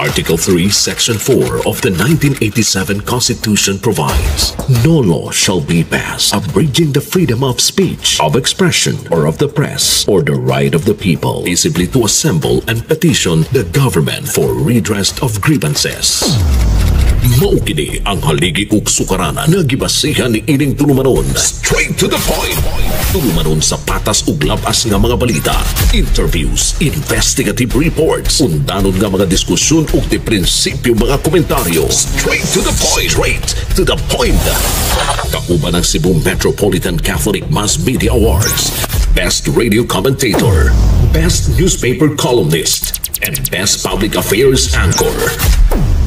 Article 3, Section 4 of the 1987 Constitution provides, no law shall be passed abridging the freedom of speech, of expression, or of the press, or the right of the people peaceably to assemble and petition the government for redress of grievances. Mao kini ang haligi ug sukaranan nga gibasihan ni ining tulumanon. Straight to the point. Tulumanon sa patas ug labas nga mga balita, interviews, investigative reports, undanon nga mga diskusyon ug di prinsipyo mga komentaryo. Straight to the point. Straight to the point. Kauban ang Cebu Metropolitan Catholic Mass Media Awards, Best Radio Commentator, Best Newspaper Columnist, and Best Public Affairs Anchor.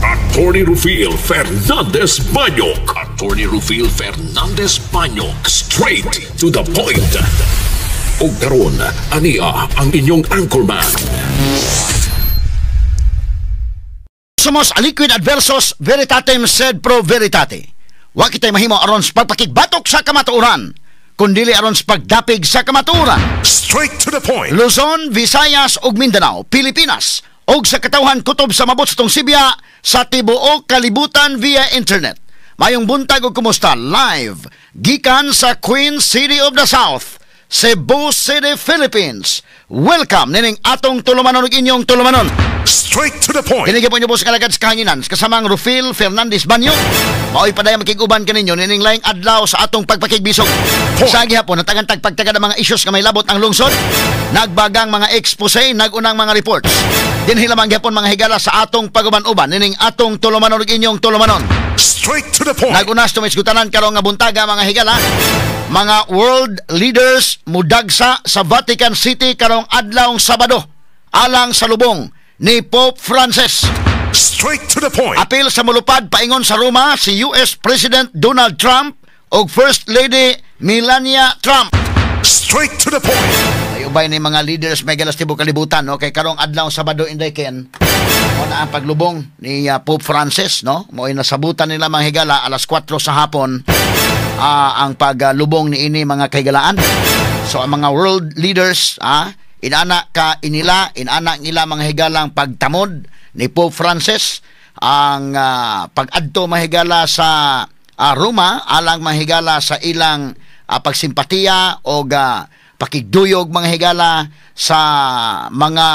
Attorney Rufil Fernandez Banyok. Attorney Rufil Fernandez Banyok. Straight to the point. O karon, ania ang inyong anchorman. Somos aliquid adversos veritatem sed pro veritate. Wa kitay mahimo aron sa pagpakigbatok sa kamatuoran, kundili aron sa pagdapig sa kamatuoran. Straight to the point. Luzon, Visayas ug Mindanao, Pilipinas, ug sa katawhan kutob sa mabot sa tong Sibya sa tibuok kalibutan via internet. Mayong buntag ug kumusta live gikan sa Queen City of the South, Cebu City, Philippines. Welcome nining atong tulumanon ug inyong tulumanon. Straight to the point. Kinigyan po niyo po sa kalagad sa kahanginan kasamang Rufil Fernandez Banyo. Mao'y padayang makiguban kaninyo nining laing adlaw sa atong pagpakigbisog. Sa gihapon natagantag pagtagad ang mga issues nga may labot ang lungsod. Nagbagang mga expose, nagunang mga reports. Dinhi lamang gihapon mga higala sa atong paguban-uban nining atong tulumanon ug inyong tulumanon. Straight to the point. Nagunas tumisgutanan karong nga buntaga mga higala. Mga world leaders mudagsa sa Vatican City karong adlawng Sabado alang sa lubong ni Pope Francis. Straight to the point. Apil sa mulupad paingon sa Roma si US President Donald Trump o First Lady Melania Trump. Straight to the point. Ayubay ni mga leaders may galas tibuok kalibutan, no? Kay karong adlaw Sabado inday ken na ang paglubong ni Pope Francis, no? Mo'y nasabutan nila mga higala alas 4 sa hapon ang paglubong ni ini mga kahigalaan. So ang mga world leaders inana nila mga higalang pagtamod ni Pope Francis ang pag-adto mahigala sa Roma alang mahigala sa ilang pagsimpatiya o pakigduyog mga higala sa mga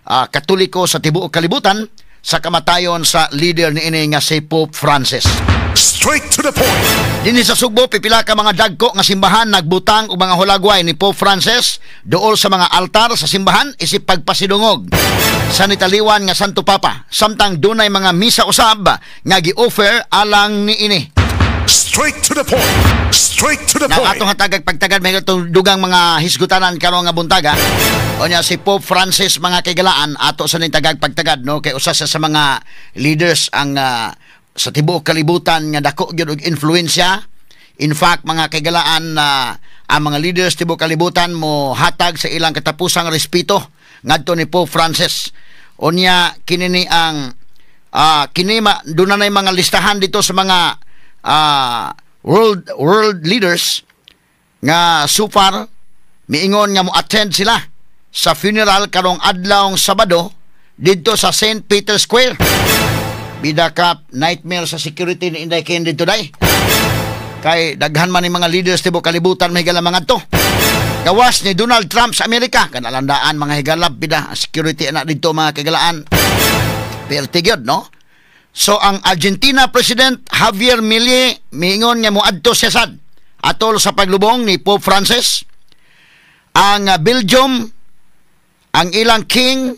Katoliko sa tibuok kalibutan sa kamatayon sa leader ni ini nga si Pope Francis. Straight to the point. Dinhi sa Sugbo pipila ka mga dagko nga simbahan nagbutang og mga hulagway ni Pope Francis duol sa mga altar sa simbahan isip pagpasidungog sa nitaliwan nga Santo Papa samtang dunay mga misa usab nga gi-offer alang ni ini. Straight to the point. Straight to the point. Atong hatagag pagtagad may dugang mga hisgutanan karon nga buntaga. O niya si Pope Francis mga kaigalaan ato sa nitagag pagtagad, no, kay usa sa mga leaders ang sa tibuok kalibutan nga dako gyud og influensya. In fact, mga kaigalaan ang mga leaders tibuok kalibutan mo hatag sa ilang katapusang respeto ngadto ni Pope Francis. Unya kini ang dunay mga listahan dito sa mga world leaders nga so far miingon nga mo attend sila sa funeral karong adlawng Sabado didto sa St. Peter's Square. Bida ka nightmare sa security ni Inday Ken dito day. Kay daghan man ni mga leaders tibuok kalibutan mahigala mga to. Gawas ni Donald Trump sa Amerika kanalandaan mga higalap bida security anak dito mga kagalaan. Perti gyud, no? So ang Argentina President Javier Milei miingon nga moadto siya sad atol sa paglubong ni Pope Francis. Ang Belgium ang ilang king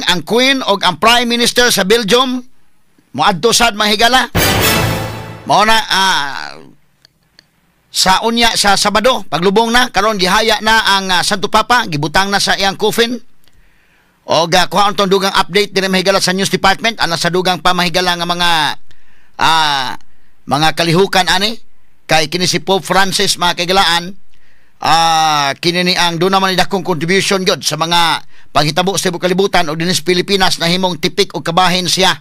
ang queen o ang prime minister sa Belgium moadto sad mahigala. Mao na sa unya sa Sabado paglubong na karon gihaya na ang Santo Papa gibutang na sa iyang coffin. O kuha ang dugang update din mahigala sa news department ana sa dugang pamahigala nga mga kalihukan ani kay kini si Pope Francis mga kaigalaan kini ni ang doon naman dakong contribution gyud sa mga panghitabo sa tibuok kalibutan o dinis Pilipinas na himong tipik o kabahin siya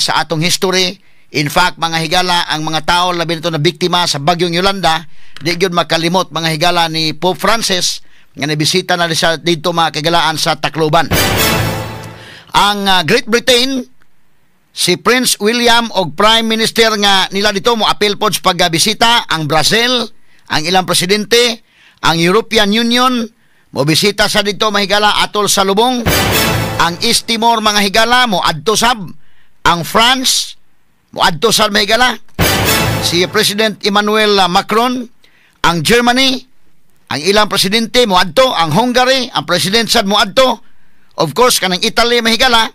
sa atong history. In fact, mga higala, ang mga tao labi nito na biktima sa bagyong Yolanda, di gyud makalimot mga higala ni Pope Francis nga nabisita na siya dito mga kagalaan sa Tacloban. Ang Great Britain, si Prince William og Prime Minister nga nila dito mo appeal pod sa pagbisita. Ang Brazil, ang ilang presidente, ang European Union mo bisita sa dito mahigala atol sa lubong. Ang East Timor mga higala mo adto sab. Ang France mo adto sa mahigala. Si President Emmanuel Macron, ang Germany, ang ilang presidente mo adto, ang Hungary, ang president sad mo adto. Of course kanang Italy mahigala.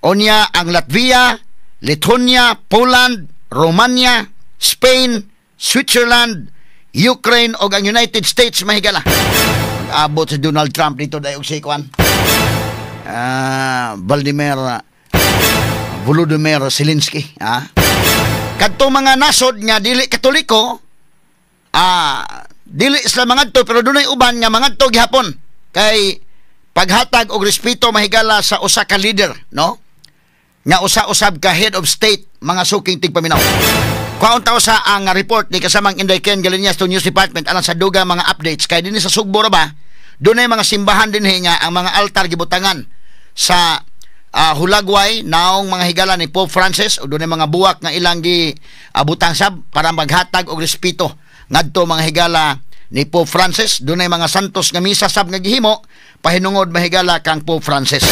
Onya ang Latvia, Lithuania, Poland, Romania, Spain, Switzerland, Ukraine o ang United States mahigala. Abot si Donald Trump dito dayong si Kwan. Volodymyr Zelensky. Kadto mga nasod nga dili Katoliko, dili sila mangadto pero dunay uban nga mangadto gihapon kay paghatag og respeto mahigala sa usa ka leader, no? Nga usa-usab ka head of state mga suking tigpaminaw. Kwaon taw sa ang report ni kasamang Inday Ken Galinas to News Department alang sa dugang mga updates kay dinhi sa Sugbo ra ba dunay mga simbahan dinhi nga ang mga altar gibutangan sa Hulagway naong mga higala ni Pope Francis o dunay mga buwak nga ilang butang sab para maghatag og respeto ngadto mga higala ni Pope Francis. Dunay mga santos nga misa sab nga gihimo pahinungod mahigala kang Pope Francis.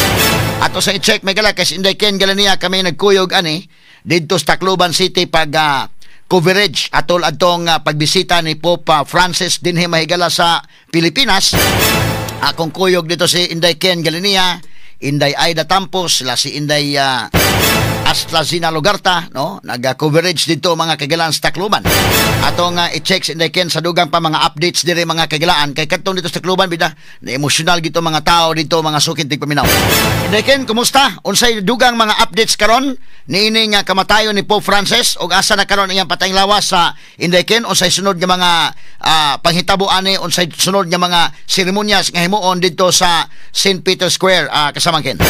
Ato sa i-check mahigala kay Inday Ken Galania kami nagkuyog ani dito sa Tacloban City pag coverage atol atong pagbisita ni Pope Francis dinhi mahigala sa Pilipinas. Akong kuyog dito si Inday Ken Galania, Inday Aida Tampos, sila si Inday Aslazina Lugarta, no? Nag-coverage dito mga kagalaan sa Tacloban. Atong i-check si Inday Ken sa dugang pa mga updates dire mga kagalaan kay kadtong dito sa Tacloban bida na emosyonal gito mga tao dito mga sukin tigpaminaw. Inday Ken, kumusta? Unsay dugang mga updates karon niini nga kamatayon ni Pope Francis ug asa na karon iyang patayng lawas sa Inday Ken? Unsay sunod nga mga panghitabo ani, unsay sunod nga mga seremonyas nga himuon dito sa St. Peter's Square, kasamang Ken?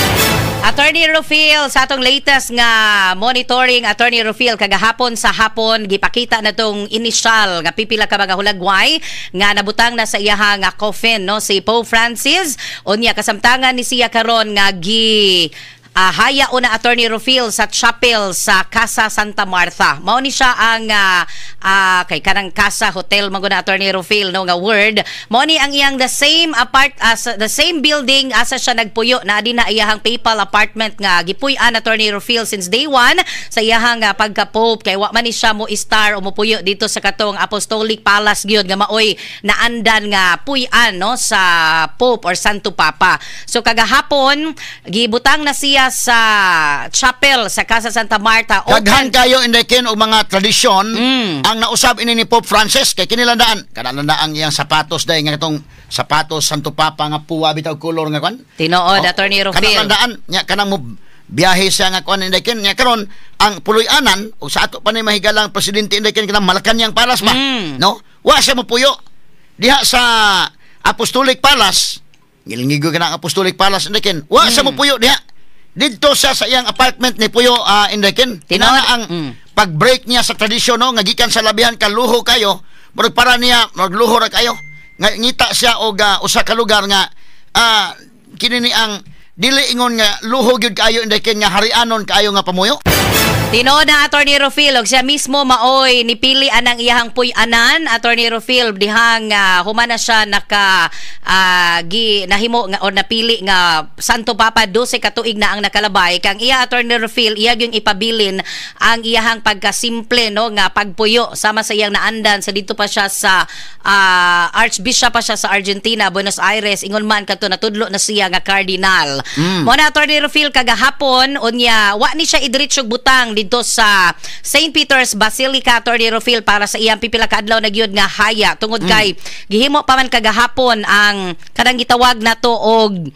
Attorney Rufil, sa atong latest nga monitoring, Attorney Rufil, kagahapon sa hapon gipakita na tong initial nga pipila ka mga hulagway nga nabutang na sa iyahang coffin, no, si Pope Francis. Unya kasamtangan ni siya karon nga haya una Attorney Rufil sa chapel sa Casa Santa Martha. Mao ni siya ang kay kanang Casa Hotel maguna Attorney Rufil, no, nga word. Mao ni ang iyang the same building asa siya nagpuyo na di na iyahang papal apartment nga gipuy-an Attorney Rufil since day one sa iyahang pagka-pope kay wa man ni siya mo star o mopuyo dito sa katong Apostolic Palace gyud nga maoy naandan nga puy-an, no, sa Pope or Santo Papa. So kagahapon gibutang na siya sa chapel sa Casa Santa Marta. Daghan kayo Inday Ken og mga tradisyon ang nausab ini ni Pope Francis kay kinilandaan ang iyang sapatos day nga itong sapatos Santo Papa nga puwa bitaw color nga kwan. Tinuod Attorney Rufil. Kanilandaan nya kanang mo biyahe siya nga kwan Inday Ken nya karon ang puloy-anan o sa ato pa ni mahigalang presidente Inday Ken kanang Malacañang Palace ba, no? Wa siya mo puyo diha sa Apostolic Palace. Gilingigo ka ng Apostolic Palace Inday Ken. Wa siya mo puyo diha. Dito siya sa iyang apartment ni Puyo Inday Ken. Tinana ang pag-break niya sa tradisyon, no, nga gikan sa labihan ka luho kayo, murag para niya magluho ra kayo. Ngita siya og usa ka lugar nga kini ni ang dili ingon nga luho gyud kayo Inday Ken nga harianon kayo nga pamuyo. Tinuod na Attorney Rufil, og siya mismo maoy nipili anang iyahang puy-anan Attorney Rufil dihang humana siya nahimo nga or napili nga Santo Papa 12 ka tuig na ang nakalabay kang iya Attorney Rufil iya yung ipabilin ang iyahang pagkasimple, no, nga pagpuyo sama sa iyang naandan sa dito pa siya sa Archbishop pa siya sa Argentina, Buenos Aires, ingon man kadto natudlo na siya nga cardinal. Mo na Attorney Rufil kagahapon unya wa ni siya idiretsog butang dito sa St. Peter's Basilica Attorney Rufil para sa iyang pipila ka adlaw na gyud nga haya tungod kay gihimo pa man kagahapon ang kanang gitawag nato og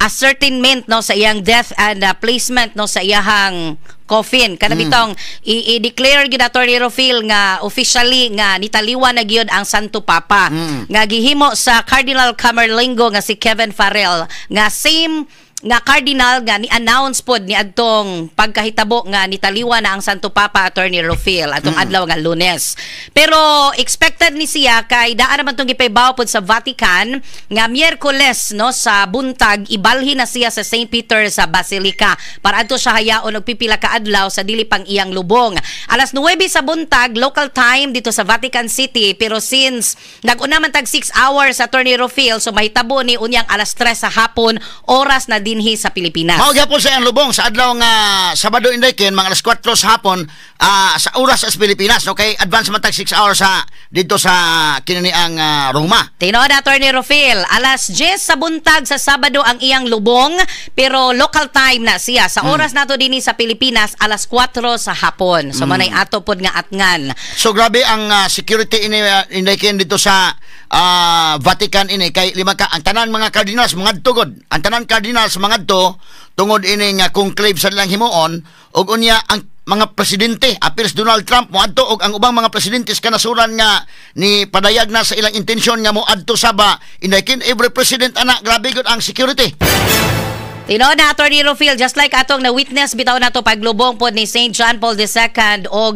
ascertainment, no, sa iyang death and placement, no, sa iyahang coffin. Kana bitong i-declare gid Attorney Rufil nga officially nga nitaliwan na gyud ang Santo Papa nga gihimo sa Cardinal Camerlengo nga si Kevin Farrell nga same nga cardinal nga ni-announce pod ni adtong pagkahitabo nga nitaliwa na ang Santo Papa Attorney Rufil atong adlaw nga Lunes. Pero expected ni siya kay daan naman tong gipaybaw pod sa Vatican nga Miyerkules no sa buntag ibalhin na siya sa St. Peter sa Basilica para adto siya hayaon og pipila ka adlaw sa dili pang iyang lubong. Alas 9 sa buntag local time dito sa Vatican City, pero since nag-una man tag 6 hours Attorney Rufil, so mahitabo ni unyang alas 3 sa hapon oras na dinhi sa Pilipinas. Mao gyapon sa iyang lubong sa adlaw nga Sabado Inday ken mga alas 4 sa hapon sa oras sa Pilipinas, no, kay advance man tag 6 hours sa dito sa kinini ang Roma. Tinuod Attorney Rufil, alas 10 sa buntag sa Sabado ang iyang lubong, pero local time na siya sa oras nato dinhi sa Pilipinas alas 4 sa hapon. So manay ato pod nga atngan. So grabe ang security ini Inday ken dito sa Vatican ini kay lima ka ang tanan mga cardinals mga tugod. Ang tanan cardinals mga tungod ini nga conclave sa ilang himuon ug unya ang mga presidente apil si Donald Trump moadto og ang ubang mga presidente kanasuran nga ni padayag na sa ilang intensyon nga moadto sa ba Inday ken every president ana grabe gud ang security. Tinuod na Attorney Rufil, just like atong na-witness bitaw nato paglubong po ni St. John Paul II o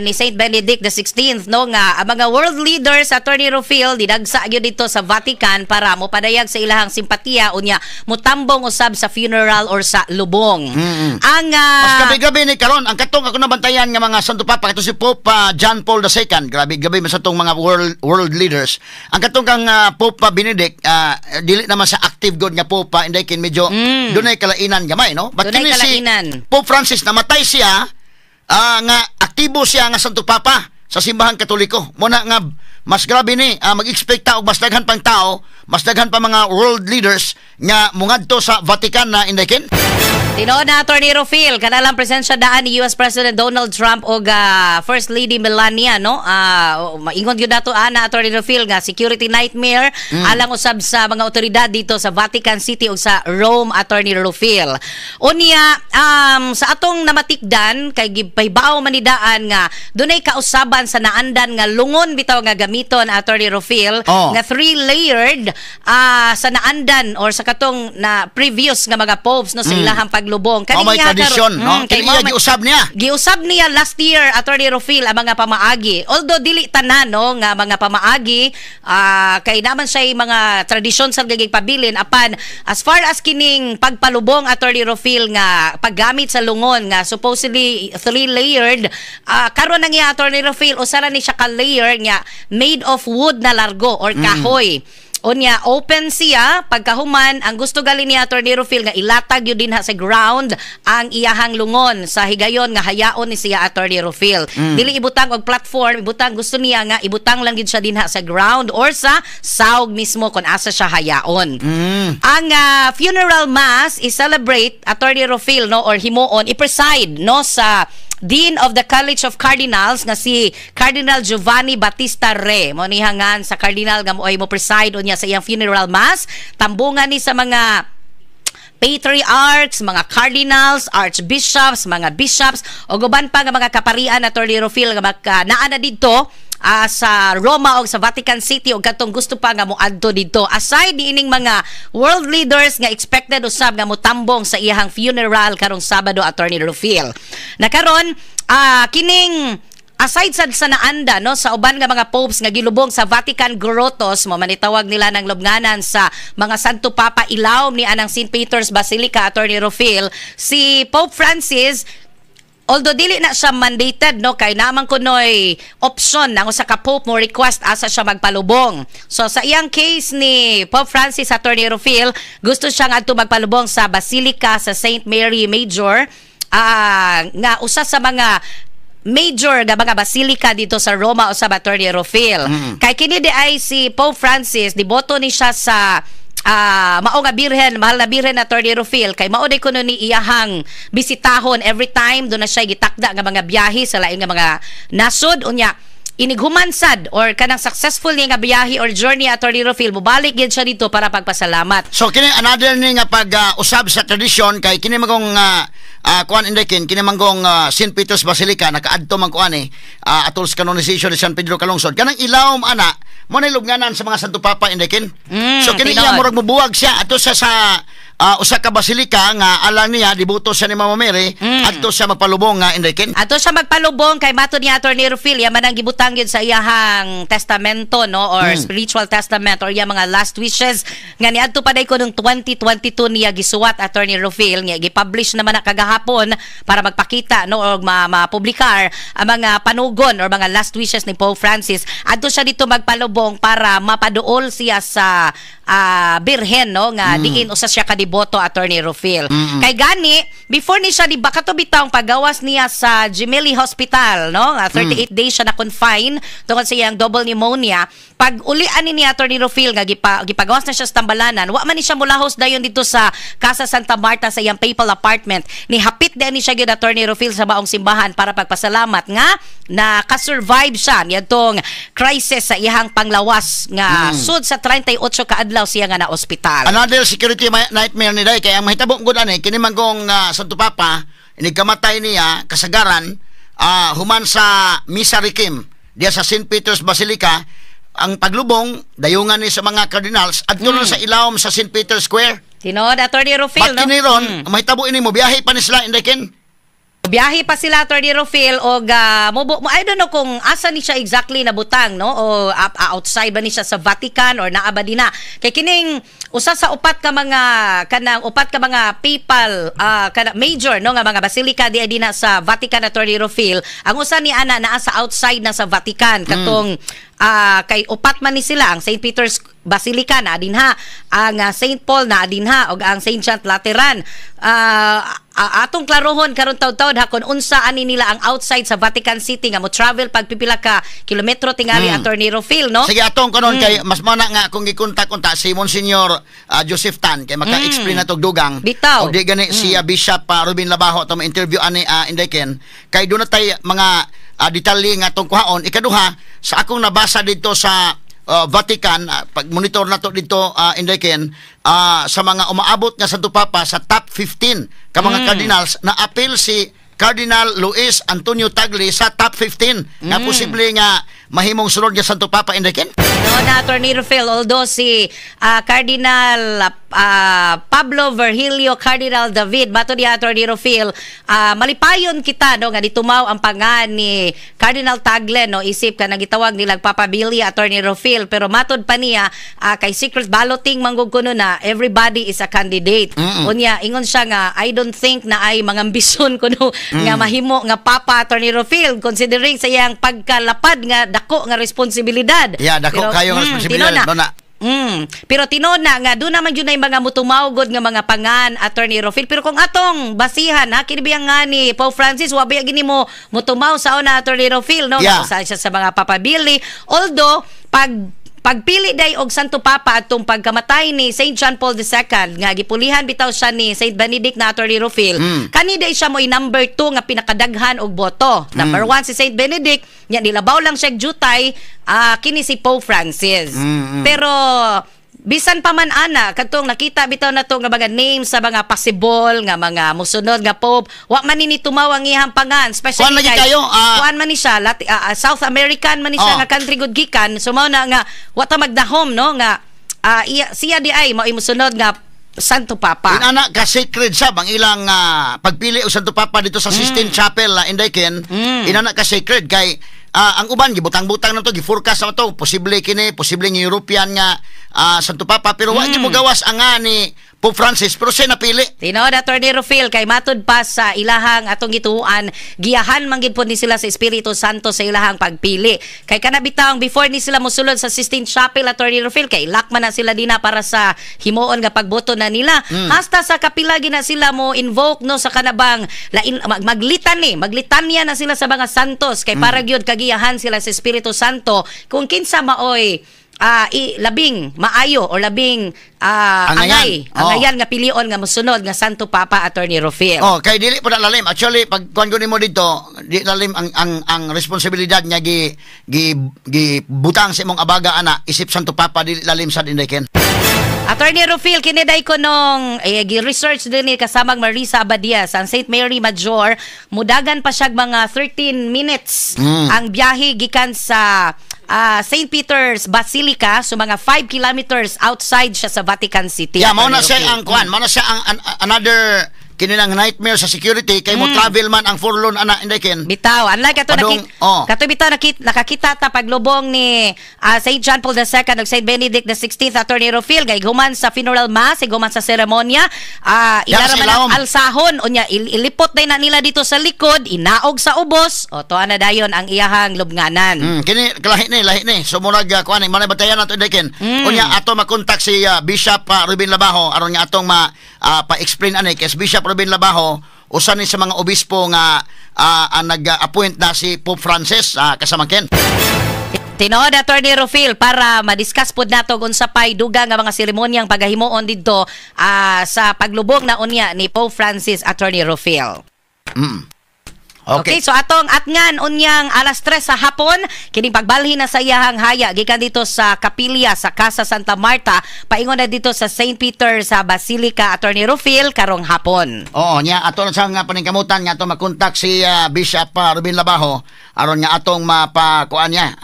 ni St. Benedict XVI, no, nga ang mga world leaders Attorney Rufil didagsa gyud dito sa Vatican para mo padayag sa ilahang simpatiya unya mutambong usab sa funeral or sa lubong. Ang mas gabi-gabi ni karon ang katong ako nabantayan nga mga Santo Papa kato si Pope John Paul II, grabe-gabi man sa tong mga world leaders. Ang katong kang Pope Benedict dili naman sa active god nga Pope inday kin medyo dunay kalainan gamay, no? But kini si Pope Francis namatay siya nga aktibo siya nga Santo Papa sa simbahan Katoliko. Muna nga mas grabe ni mag-expect ta og mas daghan pang tao, mas daghan pa mga world leaders nga mungadto sa Vatican na inday ken. Tinuod na Attorney Rufil, kanalang presensya daan ni US President Donald Trump o First Lady Melania, no? Maingon yun nato na Attorney Rufil nga security nightmare alang usab sa mga otoridad dito sa Vatican City o sa Rome, Attorney Rufil. Unya, sa atong namatikdan, kay gipaybaw manidaan nga dunay kausaban sa naandan nga lungon bitaw nga gamiton Attorney Rufil nga 3-layered sa naandan or sa katong na previous nga mga popes no sa ilahang paglubong. May tradisyon, no? Kaya giusab niya. Giusab niya last year, Attorney Rufil, ang mga pamaagi. Although dili tanan, no, nga mga pamaagi, kay naman siya mga tradisyon sa gagigpabilin, apan as far as kining pagpalubong, Attorney Rufil, nga paggamit sa lungon, nga supposedly 3-layered, karon na niya, Attorney Rufil, usara ni siya ka-layer nga made of wood na largo or kahoy. Unya, open siya, pagkahuman, ang gusto gali ni Attorney Rufil nga ilatag yun din sa ground ang iyahang lungon sa higayon nga hayaon ni siya Attorney Rufil. Dili ibutang og platform, ibutang gusto niya nga ibutang lang gid siya din sa ground or sa saog mismo kung asa siya hayaon. Ang funeral mass i-celebrate Attorney Rufil, no, or himuon, i-preside, no, sa Dean of the College of Cardinals nga si Cardinal Giovanni Battista Re. Mo nihangan sa cardinal nga mo preside unya sa iyang funeral mass. Tambungan ni sa mga patriarchs, mga cardinals, archbishops, mga bishops o guban pa nga mga kaparian Attorney Rufil nga naa na didto sa Roma o sa Vatican City o katong gusto pa nga moadto dito. Aside diining mga world leaders nga expected usab nga motambong sa iyang funeral karong Sabado, Attorney Rufil. Nakaron kining aside sa naanda, no, sa uban nga mga popes nga gilubong sa Vatican Grottos, mo manitawag nila ng lubnganan sa mga Santo Papa ilawom ni anang St. Peter's Basilica, Attorney Rufil, si Pope Francis, although dili na siya mandated, no, kay naman kunoy option nang usa ka pope mo request asa siya magpalubong. So sa iyang case ni Pope Francis, Attorney Rufil, gusto siya nga adto magpalubong sa Basilica sa St. Mary Major, nga usa sa mga major nga mga basilika dito sa Roma o sa Attorney Rufil. Kay kini di ay si Pope Francis, diboto ni siya sa mao nga birhen, mahal na birhen Attorney Rufil, kay mao day kuno ni iyahang bisitahon every time do na siya gitakda nga mga biyahe sa lain nga mga nasod unya inighumansad or kanang successful nga biyahe or journey Attorney Rufil, mubalik gid siya dito para pagpasalamat. So kini another ni nga pag-usab sa tradisyon kay kini magong kuan inday kini manggong St. Peter's Basilica nakaadto man kuan atol sa canonization ni San Pedro Calungsod kanang ilawom ana mo na lubnganan sa mga Santo Papa inday kin. So kini iya murag mubuwag siya ato sa usa ka basilika nga alang niya dibuto siya ni Mama Mary adto siya magpalubong nga Inday Ken. Ato siya magpalubong kay mato ni Attorney Rufil yaman ang gibutang gyud sa iyahang testamento no or spiritual testament or iya mga last wishes nga niadto pa day ko nung 2022 niya gisuwat Attorney Rufil nga gipublish naman na kagahapon para magpakita no or mapublikar ang mga panugon or mga last wishes ni Pope Francis. Adto siya dito magpalubong para mapaduol siya sa birhen no nga diin usa siya kadiboto Attorney Rufil. Kay gani before ni siya di bakato bitaw pagawas niya sa Gemelli Hospital no 38 days siya na confine tungod sa iyang double pneumonia. Pag ulian ni Attorney Rufil nga gipagawas na siya sa Tambalanan, wa man ni siya mulahos dayon dito sa Casa Santa Marta sa iyang papal apartment. Ni hapit din ni siya gyud Attorney Rufil sa baong simbahan para pagpasalamat nga naka-survive siya niyadtong crisis sa iyang panglawas nga sud sa 38 ka adlaw siya nga na ospital. Another security nightmare ni Day kay ang mahitabo gud ani kini man kong Santo Papa inigkamatay niya kasagaran human sa Misa Requiem diya sa St. Peter's Basilica. Ang paglubong dayungan ni sa mga cardinals adto sa ilawom sa St. Peter's Square. Tinod Attorney Rufil no. Bakiniron mahitabo ini mo biyahe pa ni sila Inday Ken. Biyahe pa sila Attorney Rufil og I don't know kung asa ni siya exactly nabutang no o outside ba ni siya sa Vatican or naa ba din na. Kay kining usa sa upat ka mga papal major no nga mga basilika di na sa Vatican Attorney Rufil. Ang usa ni ana naa sa outside na sa Vatican katong kay upat man ni sila ang St. Peter's Basilica na adinha, ang St. Paul na adinha og ang St. John Lateran. Atong klarohon karon taud-taud ha kung unsa ani nila ang outside sa Vatican City nga mo travel pagpipila ka kilometro tingali Attorney Rufil no. Sige atong karon kay mas mana nga kung gikontak-unta si Monsignor Joseph Tan kay maka-explain na tog dugang. Bitaw. Og di gani si Bishop Ruben Labajo to interview ani Inday Ken kay doon na tay mga detalye nga tong kuhaon. Ikaduha sa akong nabasa dito sa Vatican, pag monitor na to dito Inday Ken, sa mga umaabot nga Santo Papa sa top 15 ka mga cardinals na appeal si Cardinal Luis Antonio Tagle sa top 15 nga posible nga mahimong sunod nga Santo Papa Inday Ken. No na Attorney Rufil, although si Cardinal Pablo Virgilio Cardinal David bato di Attorney Rufil malipayon kita no nga ditumaw ang pangan ni Cardinal Tagle no isip ka nagitawag nila papabili Attorney Rufil pero matod pa niya kay secret balloting manggug kuno na everybody is a candidate. Unya ingon siya nga I don't think na ay mga ambisyon kuno nga mahimo nga Papa Attorney Rufil considering sa iyang pagkalapad nga dako nga responsibilidad. Yeah, dako kayo nga responsibilidad no na. Pero tinona nga doon naman yun na yung mga mutumawgod nga mga pangan Attorney Rufil pero kung atong basihan ha kinibiyang nga ni Pope Francis wabi gini mo mutumaw sa una Attorney Rufil no usa siya sa mga papabili although pagpili day og Santo Papa atong pagkamatay ni St. John Paul II nga gipulihan bitaw siya ni St. Benedict na Attorney Rufil kani day siya mo'y number 2 nga pinakadaghan og boto. Number 1 si St. Benedict nya nilabaw lang siya jutay kini si Pope Francis. Pero bisan pa man ana kadtong nakita bitaw na to nga mga names sa mga possible nga mga musunod nga pope wa man ni tumaw ang iyang pangan especially kuan man ni siya South American man ni siya nga country good gikan so mao na nga wa ta magdahom no nga siya di ay mao musunod nga Santo Papa. Inana ka sacred sab ang ilang pagpili og Santo Papa dito sa Sistine Chapel Inday Ken. Inana ka sacred kay ang uban gibutang-butang na to gi-forecast na to posible kini posible ng European nga Santo Papa pero wa mo gawas ang ni Pope Francis pero siya napili. Tinod Attorney Rufil kay matud pa sa ilahang atong gituan giyahan man gid ni sila sa Espiritu Santo sa ilahang pagpili. Kay kanabitang before ni sila mosulod sa Sistine Chapel Attorney Rufil kay lakman na sila dina para sa himuon nga pagboto na nila. Hasta sa kapila gina sila mo invoke no sa kanabang maglitanya na sila sa mga santos kay para gyud kagiyahan sila sa Espiritu Santo kung kinsa maoy labing maayo o labing angayan nga pilion nga mosunod nga Santo Papa Attorney Rufil. Kay dili po na lalim. Actually pag kuan mo dito, di lalim ang responsibilidad niya butang sa imong abaga ana isip Santo Papa dili lalim sa Inday Ken. Attorney Rufil kiniday ko nung gi-research din ni kasamang Marisa Abadias ang St. Mary Major mudagan pa siya mga 13 minutes ang biyahe gikan sa St. Peter's Basilica, so mga 5 kilometers outside siya sa Vatican City. Yeah, mauna siya ang kuan, mauna siya ang another kinilang nightmare sa security kay mo travel man ang furlong ana indikin. Bitaw, unlike kato kato bitaw nakakita ta paglubong ni St. John Paul II ug St. Benedict XVI Attorney Rufil gay human sa funeral mass, human sa seremonya, ilara man alsahon unya ilipot na nila dito sa likod, inaog sa ubos, o to na dayon ang iyahang lubnganan. Kini lahi ni. So murag kuan ni man batayan nato indikin. Unya ato makontak si Bishop Ruben Labajo aron nga atong pa-explain ani kay Bishop Ruben Labajo usa ni sa mga obispo nga nag-appoint na si Pope Francis kasamangkin. Tinuod Attorney Rufil para madiscuss pod nato kung sa pay dugang nga mga seremonyang paghimuon didto sa paglubong na unya ni Pope Francis, Attorney Rufil. Okay, so atong atngan unyang alas 3 sa hapon kining pagbalhin na sa iyahang haya gikan dito sa kapilya sa Casa Santa Marta paingon na dito sa St. Peter sa Basilica, Attorney Rufil karong hapon. Oo, nya ato sa nga paningkamutan nga ato makontak si Bishop Ruben Labajo aron nga atong mapakuan niya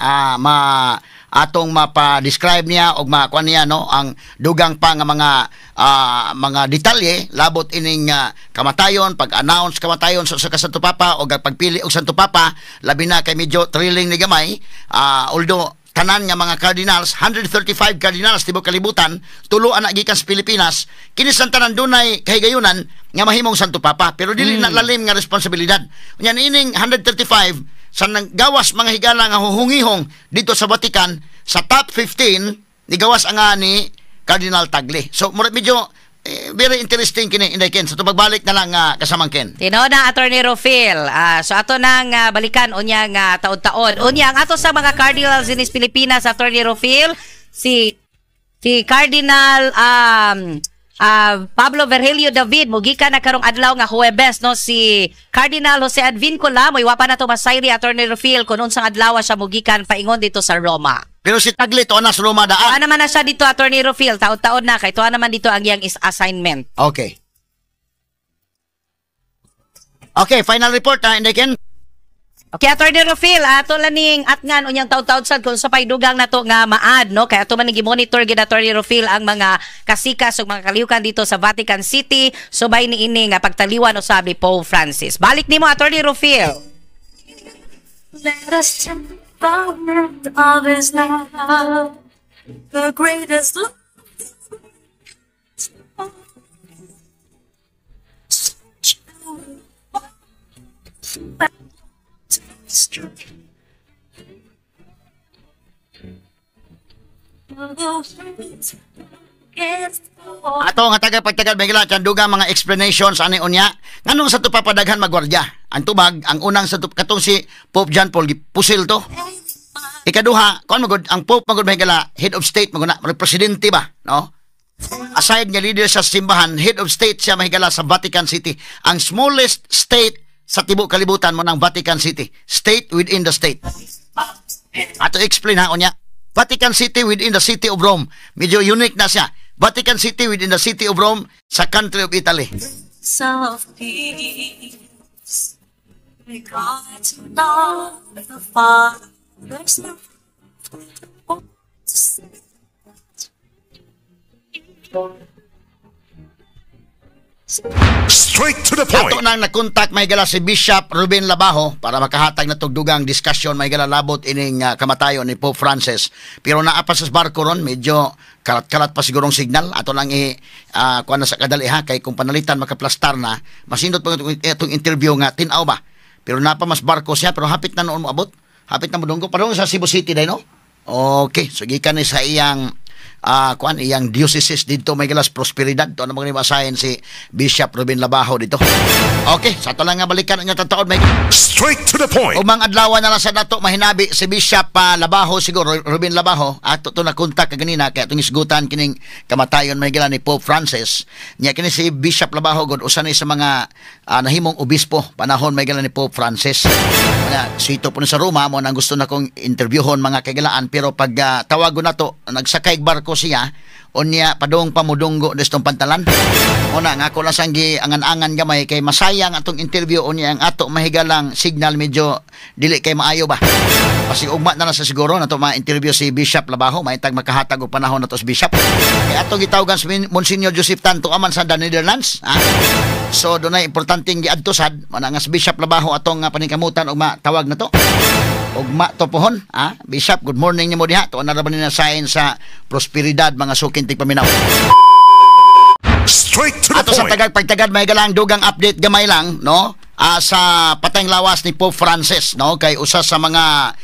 atong mapa-describe niya o makuan niya no ang dugang pa nga mga detalye labot ining kamatayon, pag-announce kamatayon sa Santo Papa o pagpili og Santo Papa, labi na kay medyo thrilling ni gamay, although tanan nga mga cardinals, 135 cardinals tibok kalibutan, tulo ana gikan sa Pilipinas, kini sa tanan dunay kahigayunan nga mahimong Santo Papa, pero dili na lalim nga responsibilidad. Unya ining 135 sa gawas mga higala nga huhungihong dito sa Vatican, sa top 15 ni gawas ang ni Cardinal Tagle. So medyo very interesting kini inday Ken. So pagbalik na lang kasamangkin. Tinuod na Attorney Rufil. So ato nang balikan unya nga taon-taon. Unya ang ato sa mga cardinals in Pilipinas, Attorney Rufil, si Cardinal Pablo Virgilio David mugikan na karong adlaw nga Huwebes no, si Cardinal Jose Advincula moy wapa na to masayri, Attorney Rufil, kun unsang adlaw siya mugikan paingon dito sa Roma. Pero si Tagle to na sa Roma daan. Naman na siya dito, Attorney Rufil, taon-taon na kay tuwa naman dito ang iyang assignment. Okay, final report Ken. Okay, Attorney Rufil, ato laning atngan unyang taon-taon sad kung sa paydugang nato nga maad no, kay ato man gi-monitor gid Attorney Rufil ang mga kasikas ug mga kalihukan dito sa Vatican City subay ni ini nga pagtaliwan usab ni Pope Francis. Balik nimo, Attorney Rufil. Let us take the word of his love, the greatest love. Ato nga tagapagtagal bigla dugang mga explanations ani unya nganong sa to papadaghan magwardya ang tubag ang unang sa katong si Pope John Paul pusil to, ikaduha kon magud ang Pope magud bigla head of state maguna presidente ba no, aside nga leader sa simbahan, head of state siya mahigala sa Vatican City, ang smallest state sa tibok kalibutan mo ng Vatican City, state within the state. Ato explain ha unya, Vatican City within the city of Rome, medyo unique na siya. Vatican City within the city of Rome sa country of Italy. Of peace, because love the Father's love. Straight to the point. Ato nang nakontak may gala si Bishop Ruben Labajo para makahatag na tugdugang diskusyon may gala labot ining kamatayon ni Pope Francis. Pero naapa sa barko ron, medyo kalat-kalat pa sigurong signal. Ato nang kuha na sa kadaliha kay kung panalitan makaplastar na, masindot pa itong interview nga tinaw ba. Pero napa mas barko siya, pero hapit na noon mo abot. Hapit na mo dunggo. Parang sa Cebu City day no? Okay, so gikan ni sa iyang iyang diocese dito may galas prosperidad to namang masahin si Bishop Ruben Labajo dito. Okay, sa to lang nga balikan ang taon may straight to the point. Umang adlaw na lang sa dato mahinabi si Bishop Labajo siguro Ruben Labajo ato to na kontak kanina kay atong isgutan kining kamatayon may gala ni Pope Francis. Nya kini si Bishop Labajo gud usa ni sa mga nahimong obispo panahon may gala ni Pope Francis. Sito po na sa Roma mo nang gusto na kong interviewon mga kagalaan pero pag tawagon nato nagsakay barko siya unya padong pamudunggo destong pantalan una nga ako lang sanggi angan-angan gamay kay masayang atong interview unya ang ato mahigalang signal medyo dili kay maayo ba Kasi ugma na sa siguro na to ma-interview si Bishop Labajo, maitag makahatag og panahon na to si Bishop. Kaya atong gitawgan si Monsignor Joseph Tanto aman sa Netherlands. So dunay importanteng giadto sad man nga si Bishop Labajo atong paningkamutan og matawag na to. Ugma to pohon, Bishop, good morning nimo diha. Tuon na ra ba ni na sign sa prosperidad mga sukintig paminaw. Straight to the Ato sa point. pagtagad may galang dugang update gamay lang, no? Sa patayng lawas ni Pope Francis, no? Kay usa sa mga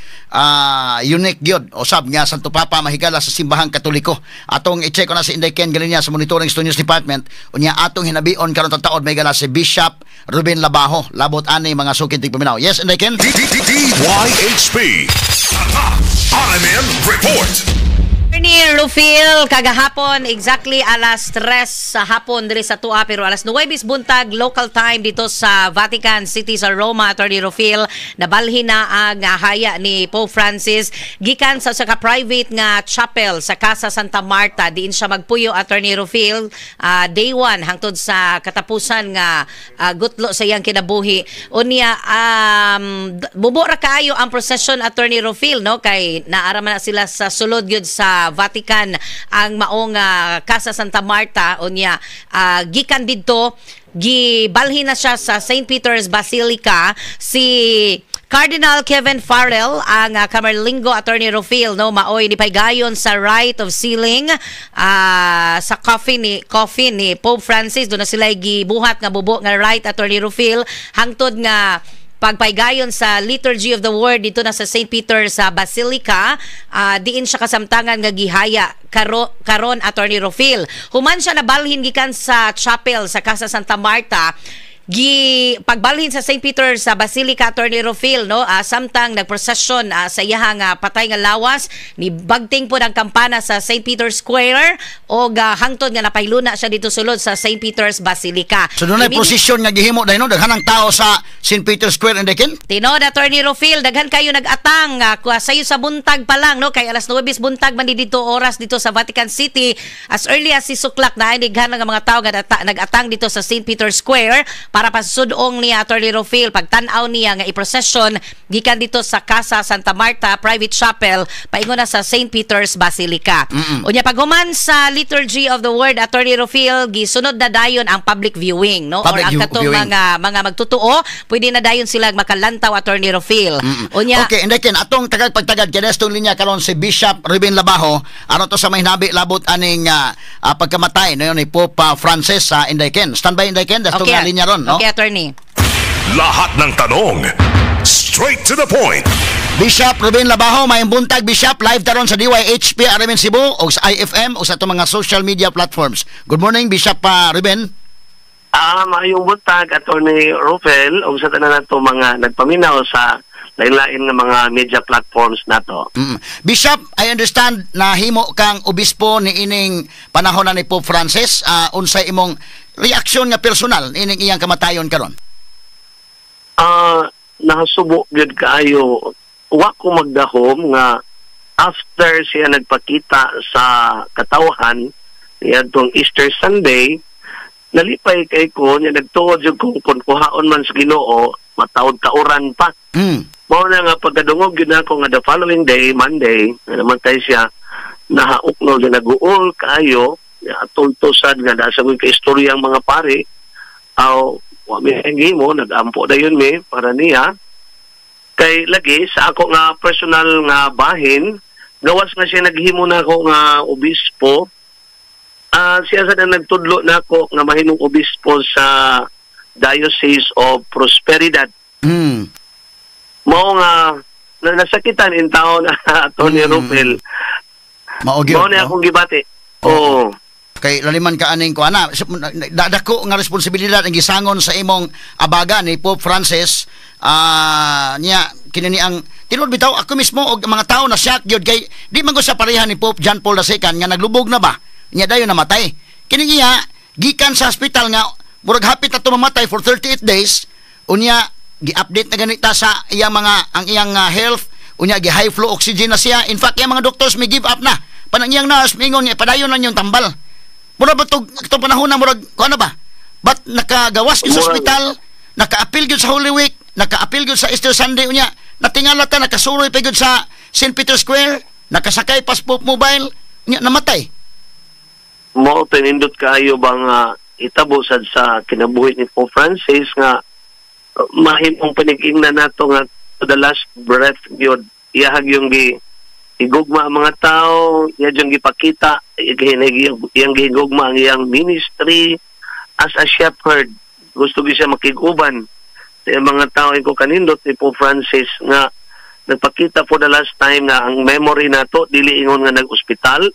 unique gyud usab nga Santo Papa mahigala sa simbahang Katoliko. Atong i-check ko na si Inday Ken galing niya sa Monitoring News Department. Unya atong hinabion karon taon may gala si Bishop Ruben Labajo, labot ani mga sukintig paminaw. Yes, Inday Ken. DYHP. RMN Report. Attorney Rufil, kagahapon, exactly alas 3 sa hapon diri sa Tua, pero alas 9 buntag local time dito sa Vatican City sa Roma. Attorney Rufil, nabalhin na ang haya ni Pope Francis gikan sa private nga chapel sa Casa Santa Marta. Diin siya magpuyo, Attorney Rufil, day 1 hangtod sa katapusan nga gutlo sa iyang kinabuhi. Unya, bubo ra kaayo ang procession, Attorney Rufil, no? Kay naaraman na sila sa sulod gyud sa Vatican ang maong Casa Santa Marta. Unya, gikan didto gibalhin na siya sa St. Peter's Basilica si Cardinal Kevin Farrell, ang Camerlingo, Attorney Rufil, no, maoy ni paygayon sa rite of sealing sa coffin ni Pope Francis. Doon na sila gibuhat nga bubo nga rite, Attorney Rufil, hangtod nga pagpaygayon sa Liturgy of the Word dito na sa St. Peter's Basilica. Diin siya kasamtangan nga gihaya karon, Attorney Rufil. Human siya nabalhin gikan sa chapel sa Casa Santa Marta, pagbalhin sa St. Peter's Basilica, Attorney Rufil, no, samtang nagprosesyon sa iyahang patay nga lawas, ni bagting po ng kampana sa St. Peter's Square o hangtod nga napailuna siya dito sulod sa St. Peter's Basilica. So doon ay prosesyon nga gihimo dahil no, daghanang tao sa St. Peter's Square and Dekin. Tinod, Attorney Rufil, daghan kayo nag-atang sayo sa buntag pa lang, no, kay alas 9 buntag man dito oras dito sa Vatican City, as early as 6 o'clock na inighan nga mga tao nga nag-atang dito sa St. Peter's Square para pasudong niya, Attorney Rufil, pagtan-aw niya nga i-procession gikan dito sa Casa Santa Marta Private Chapel paingon na sa St. Peter's Basilica. Unya paghuman sa Liturgy of the Word, Attorney Rufil, gisunod na dayon ang public viewing, no? Or ang katong mga magtutuo, pwede na dayon sila makalantaw, Attorney Rufil. Unya, okay, Inday Ken, atong pagtagad kaya estong linya karon si Bishop Ruben Labajo aron to sa may hinabi labot aning pagkamatay no ni Pope Francis sa Inday Ken. Standby, Inday Ken, dasto nga linya ron. No? Okay, Attorney. Lahat ng tanong, straight to the point. Bishop Ruben Labajo, may buntag, Bishop, live taron sa DYHP RMN Cebu o sa IFM o sa itong mga social media platforms. Good morning, Bishop Ruben. Maayong buntag, Attorney Rufel, o sa tanan nato mga nagpaminaw sa lain-lain ng mga media platforms nato. Bishop, I understand na himo kang obispo ni ining panahon na ni Pope Francis. Unsay imong reaksyon nga personal ining iyang kamatayon karon? Nahasubo gyud kaayo. Wa ko magdahom nga after siya nagpakita sa katawhan niadtong Easter Sunday, nalipay kay ko niya nagtuod jud kung kuhaon man sa Ginoo matawag kauran pa. Mao na nga pagkadungog yun ako nga the following day, Monday, naman tayo siya nahaukno na nag-uol kayo, atol-tosad nga nasa ko ka-istorya ang mga pare, wami mo, nag-ampo na yun para niya. Kay lagi, sa ako nga personal nga bahin, gawas nga siya naghimo na ako nga obispo, siya sa na nagtudlo na ako nga mahimong obispo sa Diocese of Prosperidad. Mao nga nasakitan in taon na Tony Rufel. Mao na akong gibati. Oo. Kay laliman ka aning ko ana, dako nga responsibilidad ang gisangon sa imong abaga ni Pope Francis. Niya kinini ang tinud bitaw ako mismo og mga tao na shock gyud kay di man ko sa pareha ni Pope John Paul II nga naglubog na ba. Nya dayon namatay. Kini niya gikan sa hospital nga murag hapit na mamatay for 38 days. Unya gi-update na ganita sa iyang ang iyang health. Unya gi high flow oxygen na siya. In fact, yung mga doctors may give up na. Panang iyang nurse mingon niya padayon na yung tambal. Mura ba itong panahon na murag ko ano ba? But nakagawas sa hospital, naka-appeal gyud sa Holy Week, naka-appeal gyud sa Easter Sunday unya. natingala ta nakasuroy pa gyud sa St. Peter's Square, nakasakay pa sa Pope Mobile, nya namatay. Mo pinindot kayo ba nga itabo sad sa kinabuhi ni Pope Francis nga mahimong panigingnan nato nga to the last breath gyud iyahag yung igugma ang mga tao, iya yung gipakita, iyang gigugma ang iyang ministry as a shepherd. Gusto gyud siya makiguban sa mga tao ko kanindot ni Pope Francis nga nagpakita for the last time nga ang memory nato dili ingon nga nag-ospital,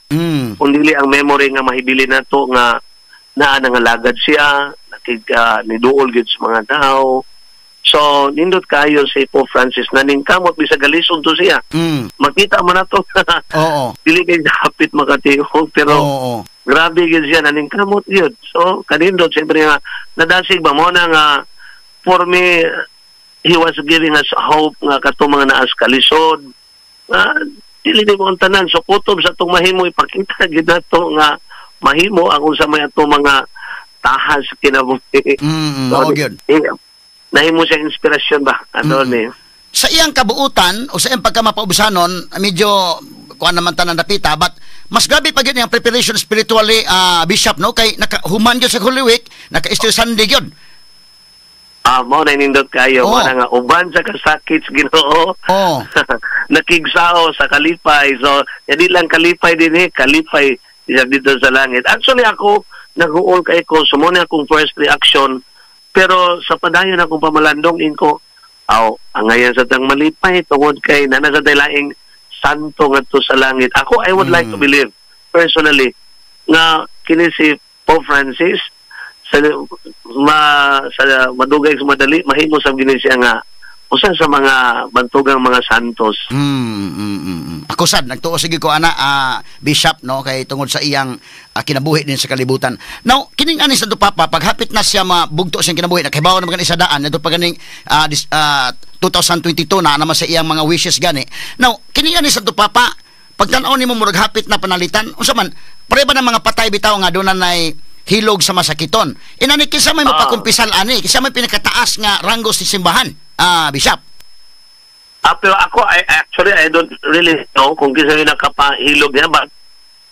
kundi ang memory nga mahibili nato nga naa nangalagad siya, niduol gyud sa mga tao. So nindot kayo si Pope Francis na ningkamot bisag galisod to siya. Makita mo na to. Oo. Dili kay hapit makatihog pero grabe gyud siya naningkamot gyud. So kanindot siyempre nga nadasig ba mo na nga for me he was giving us hope nga kato mga naas kalisod. Dili ni mo ang tanan. So kutob sa itong mahimo ipakita gid nato nga mahimo ang unsa may ato mga tahas kinabuhi. Oo gyud. Nahimo siya inspirasyon ba? Ano ni? Sa iyang kabuutan o sa iyang pagkamapaubusanon, medyo kuan naman tanan dapita, but mas grabe pa gyud ang preparation spiritually, Bishop, no? Kay human gyud sa Holy Week, naka-Easter Sunday gyud. Mao na nindot kayo, nga uban sa kasakit sa Ginoo. Nakigsao sa kalipay. So, hindi lang kalipay din kalipay dito sa langit. Actually ako nag-uol kay ko, sumuna akong first reaction. Pero sa padayon akong pamalandong ko, ang ngayon sa tang malipay tungod kay nana sa laing santo ngadto sa langit. Ako I would like to believe personally nga kini si Pope Francis sa madugay sa madali mahimo sa gini siya nga usa sa mga bantugang mga santos. Ako sad nagtuo sige ko ana Bishop, no, kay tungod sa iyang kinabuhi din sa kalibutan. Now kining ani sa Papa paghapit na siya mabugto siyang kinabuhi nakahibaw naman isa daan adto pa ganing 2022 na naman sa iyang mga wishes gani. Now kining ani sa Papa pagtan-aw nimo murag hapit na panalitan unsa man pare ba ng mga patay bitaw nga dunay hilog sa masakiton. Inani kisa may mapakumpisal ani kisa may pinakataas nga ranggo sa simbahan. Bishop. Pero ako, I don't really know kung kisa yung nakapahilog niya, but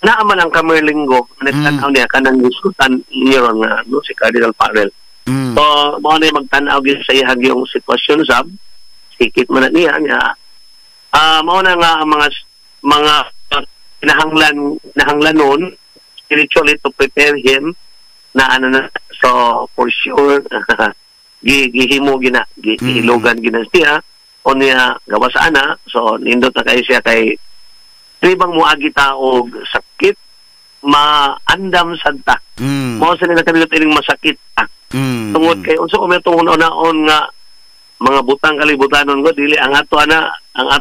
naaman ang Kamerlinggo, nagtanaw niya, kanang diskutan niyo nga, no, si Cardinal Farrell. So, mo na yung magtanaw sa ihag yung sitwasyon sab, sikit man na niya. Mo na nga ang mga nahanglan nun, spiritually to prepare him, na so for sure, gihimo gihilogan gina siya o niya gawas ana, so nindot na kayo siya kay tribang muagi taog sakit maandam santa mo sa nila kanila tining masakit tungod kay unsa ko may tungod naon nga mga butang kalibutanon ko dili ang ato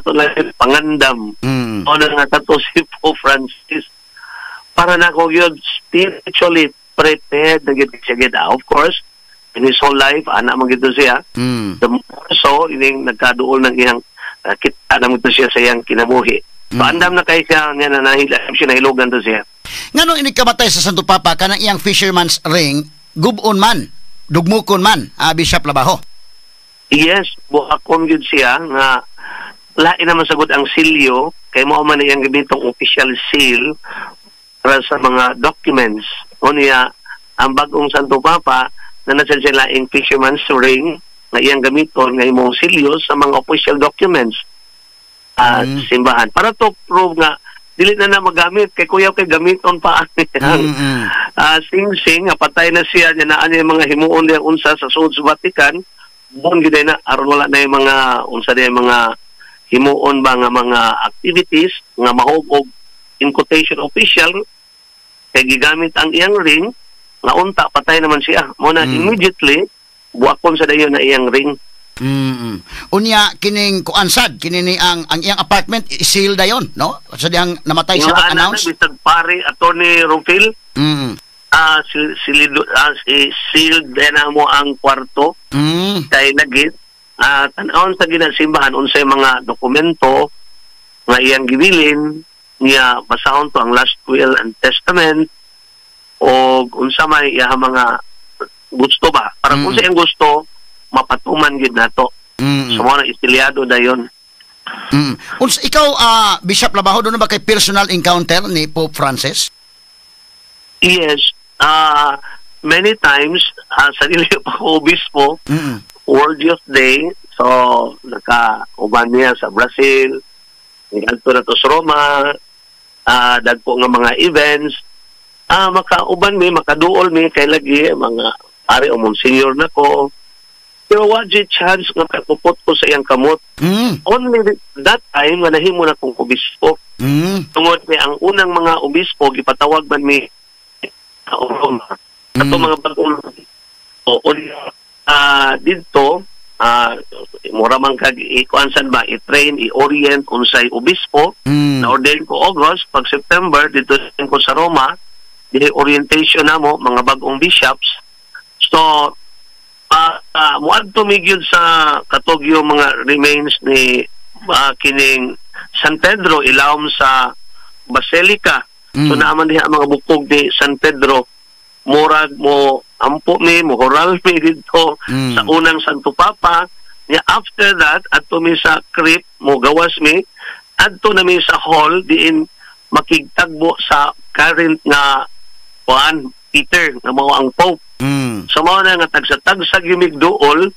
lang pangandam o na nga tato si Pope Francis para na ko yun spiritually prepared na gid siya of course in his whole life, anak man gito siya. The more so, ining nagkaduol ng iyang kita naman ito siya sa iyang kinabuhi. So, andam na kayo siya, nga nahilogan to siya. Nga nung inikamatay sa Santo Papa, kanang iyang fisherman's ring, gubon man, dugmukon man, Bishop Labajo. Yes, buhakon yun siya, nga lain naman sagod ang silyo, kay mo man iyang gamitong official seal para sa mga documents. O niya, ang bagong Santo Papa, na nasa sila in fisherman's ring na iyang gamiton ng imong silyos sa mga official documents simbahan. Para to prove nga dili na magamit kay kuyaw kay gamiton pa sing-sing patay na siya na yung mga himuon niya unsa sa sud sa Vatican bon gid na aron wala na yung mga unsa na yung mga himuon ba nga mga activities nga mahugog in quotation official kay gigamit ang iyang ring nga unta patay naman siya mo na immediately buakon sa dayon na iyang ring. Unya kining kuansad kinini ang iyang apartment seal dayon no sa diyang namatay sa pag-announce bisag pare Attorney Rufil seal na mo ang kwarto kay nagit tan-aon sa ginasimbahan unsay mga dokumento nga iyang gibilin niya basahon to ang last will and testament o unsa may iya mga gusto ba para kung sa iyang gusto mapatuman gid nato so mo na istilyado dayon Ikaw, Bishop Labaho, doon na ba kay personal encounter ni Pope Francis? Yes. Many times, sarili pa ko obispo, World Youth Day, so naka-uban niya sa Brazil, ngalto na to sa Roma, dagpo nga mga events, makauban mi, makaduol mi, kay lagi, mga pare o monsignor na ko, pero wajay chance nga kapupot ko sa iyang kamot. Only that time, nga nahimo na kong obispo. Tungod ni ang unang mga obispo, gipatawag man mi sa Roma. Ato mga bagong dito, mura man kag ikuansan ba, i-train, i-orient unsay obispo, na-ordain ko August, pag September, dito ko sa Roma, di orientation na mo, mga bagong bishops. So, muadto migyud sa katugyo mga remains ni kining San Pedro, ilawom sa Basilica. So, naaman diha mga bukog ni San Pedro, murag mo ampo mi, moral mi dito sa unang Santo Papa. Yeah, after that, adto mi sa crypt, mo gawas mi, adto na mi sa hall, diin makigtagbo sa current nga Juan Peter, na mao ang Pope. So, mao na nga tagsa-tagsag yung migduol,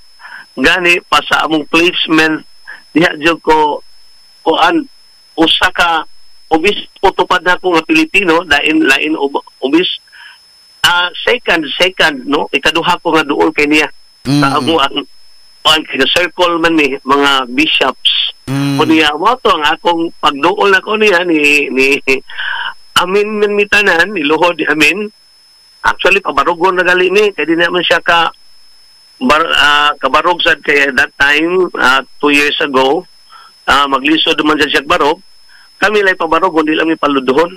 gani pa sa among placement, diha dyan ko, usa ka, obispo tupad na ko nga Pilipino, lain second, no? Ikaduha ko nga duol kay niya. Sa amo ang circle man ni mga bishops. O niya, mo to ang akong pagduol na ko niya ni amin man mitanan, niluhod amin. Actually, pabarugon na gali ni. Kaya di naman siya kabarog sad kaya that time, 2 years ago, maglisod naman siya barog. Kami lang pabarog, hindi lang may paludohon.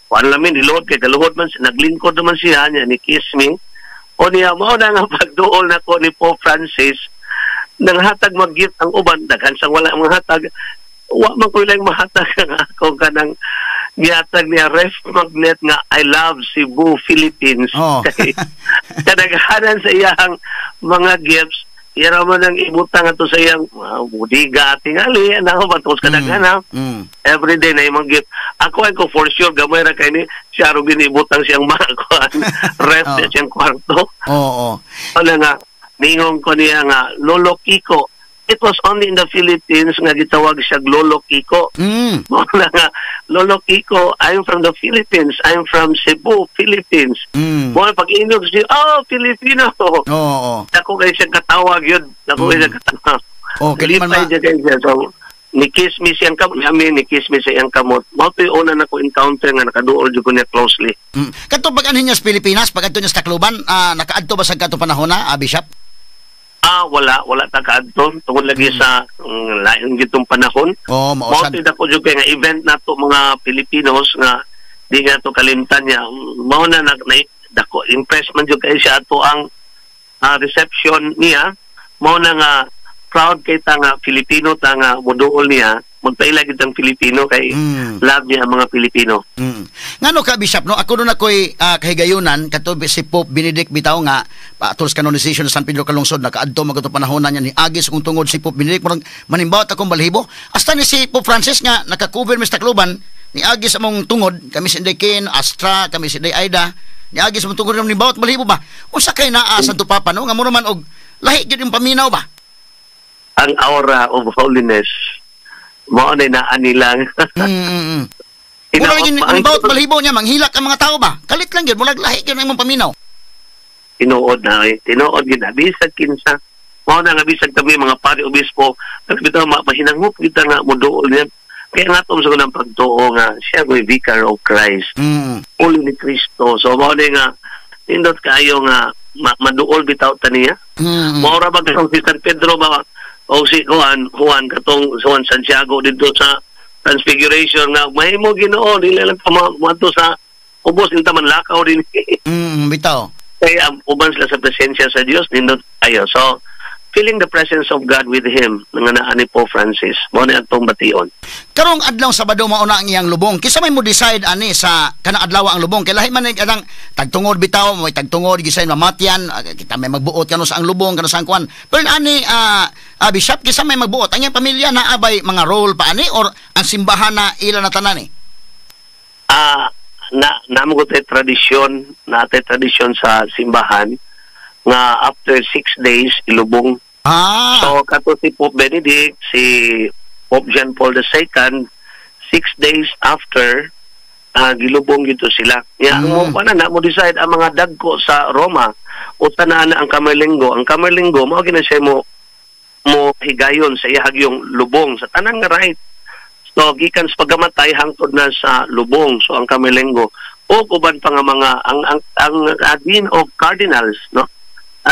Kuan lamin, niluhod kay kaluhod man, naglingkod naman siya, niya, ni kiss me. O niya, mao na nga pagduol na ko ni Pope Francis, nang hatag mag-gift ang uban, daghan sang wala mga hatag, wa man ko lang mahatag ang ako kanang gihatag niya ref magnet nga I love Cebu, Philippines. Kadaghanan sa iyang mga gifts, iyara man ang ibutang ato sa iyang budiga tingali, ano ba tos kadaghanan. Every day na yung mga gift. Ako ay ko for sure, gamay ra kay ni, siya ro binibutang siyang mga ref na siyang kwarto. Ano nga, ningong ko niya nga, Lolo Kiko. It was only in the Philippines nga gitawag siya Lolo Kiko. Wala nga, Lolo Kiko, I'm from the Philippines. I'm from Cebu, Philippines. Wala pag-inog siya, Filipino. Ako kayo siya katawag yun. Ako kayo siya katawag. Kalipay siya. So, nikismis siyang kamot. Nikismis siyang kamot. Mauto yung una na ko encounter nga nakaduol dyan ko niya closely. Kato pag ano niya sa Pilipinas, pag ato niya sa Tacloban, nakaadto ba sa kato panahon na, Bishop? Wala tagaadto tungod lagi sa lain gitong panahon. Mauto na ko dyan nga event na to mga Pilipinos nga di nga to kalimtan niya. Mao na dako impress man dyan kayo siya ato ang reception niya. Mao na nga proud kay ta nga Filipino ta nga moduol niya, magpailag itang Filipino kay love niya ang mga Pilipino. Ngano ka, Bishop, no? Ako doon ako'y kahigayunan, katubi si Pope Benedict bitaw nga, tools canonization sa San Pedro Calungsod, nakaadto magato panahon na niya ni Agis kung tungod si Pope Benedict, murang manimbawat akong balhibo. Hasta ni si Pope Francis nga, nakakover Mr. Tacloban, ni Agis among tungod, kami si Inday Ken, Astra, kami si Inday Aida, ni Agis among tungod ni bawat balhibo ba? Unsa kay naa Santo Papa, no? Nga mura man og lahi gyud yung paminaw ba? Ang aura of holiness, mao na naan nilang. Mula yun, bawat balhibo niya, manghilak ang mga tao ba? Kalit lang yun, mulag lahi yun ang imong paminaw. Tinuod na tinuod yun, bisag kinsa. Mao na nga bisag kami, mga pari obispo, nagbitaw mahinanghop kita nga muduol niya. Kaya nga itong sa ng pagtuo nga, siya may vicar of Christ. Uli ni Cristo. So, mao na nga, nindot kayo nga, maduol bitaw ta niya. Mao ra ba katong si San Pedro ba, o si Juan katong Juan Santiago dito sa Transfiguration nga mahimo Ginoo dili lang mato sa ubos nita man lakaw din. Bitaw. Kaya uban sila sa presensya sa Dios nindot ayo. So feeling the presence of God with him nga naa ni Pope Francis. Mao ni atong bation. Karong adlaw Sabado mauna ang iyang lubong. Kisa may mo decide ani sa kanang adlaw ang lubong. Kay lahi man ni kanang tagtungod bitaw, may tagtungod gisayn mamatyan, kita may magbuot kano sa ang lubong kano sa ang kwan. Pero ani Bishop, kisa may magbuot ang iyang pamilya na abay mga role pa ani or ang simbahan na ila na tanan ni? Namo ko tradisyon sa simbahan nga after 6 days ilubong. So kato si Pope Benedict, si Pope John Paul II, 6 days after gilubong gito sila. Mo decide ang mga dagko sa Roma o tanan ang Camerlengo. Ang Camerlengo mao gina siya mo higayon sa iyahag yung lubong sa tanang nga right. So gikan sa pagamatay hangtod na sa lubong. So ang Camerlengo o uban pa nga mga ang Dean of Cardinals, no?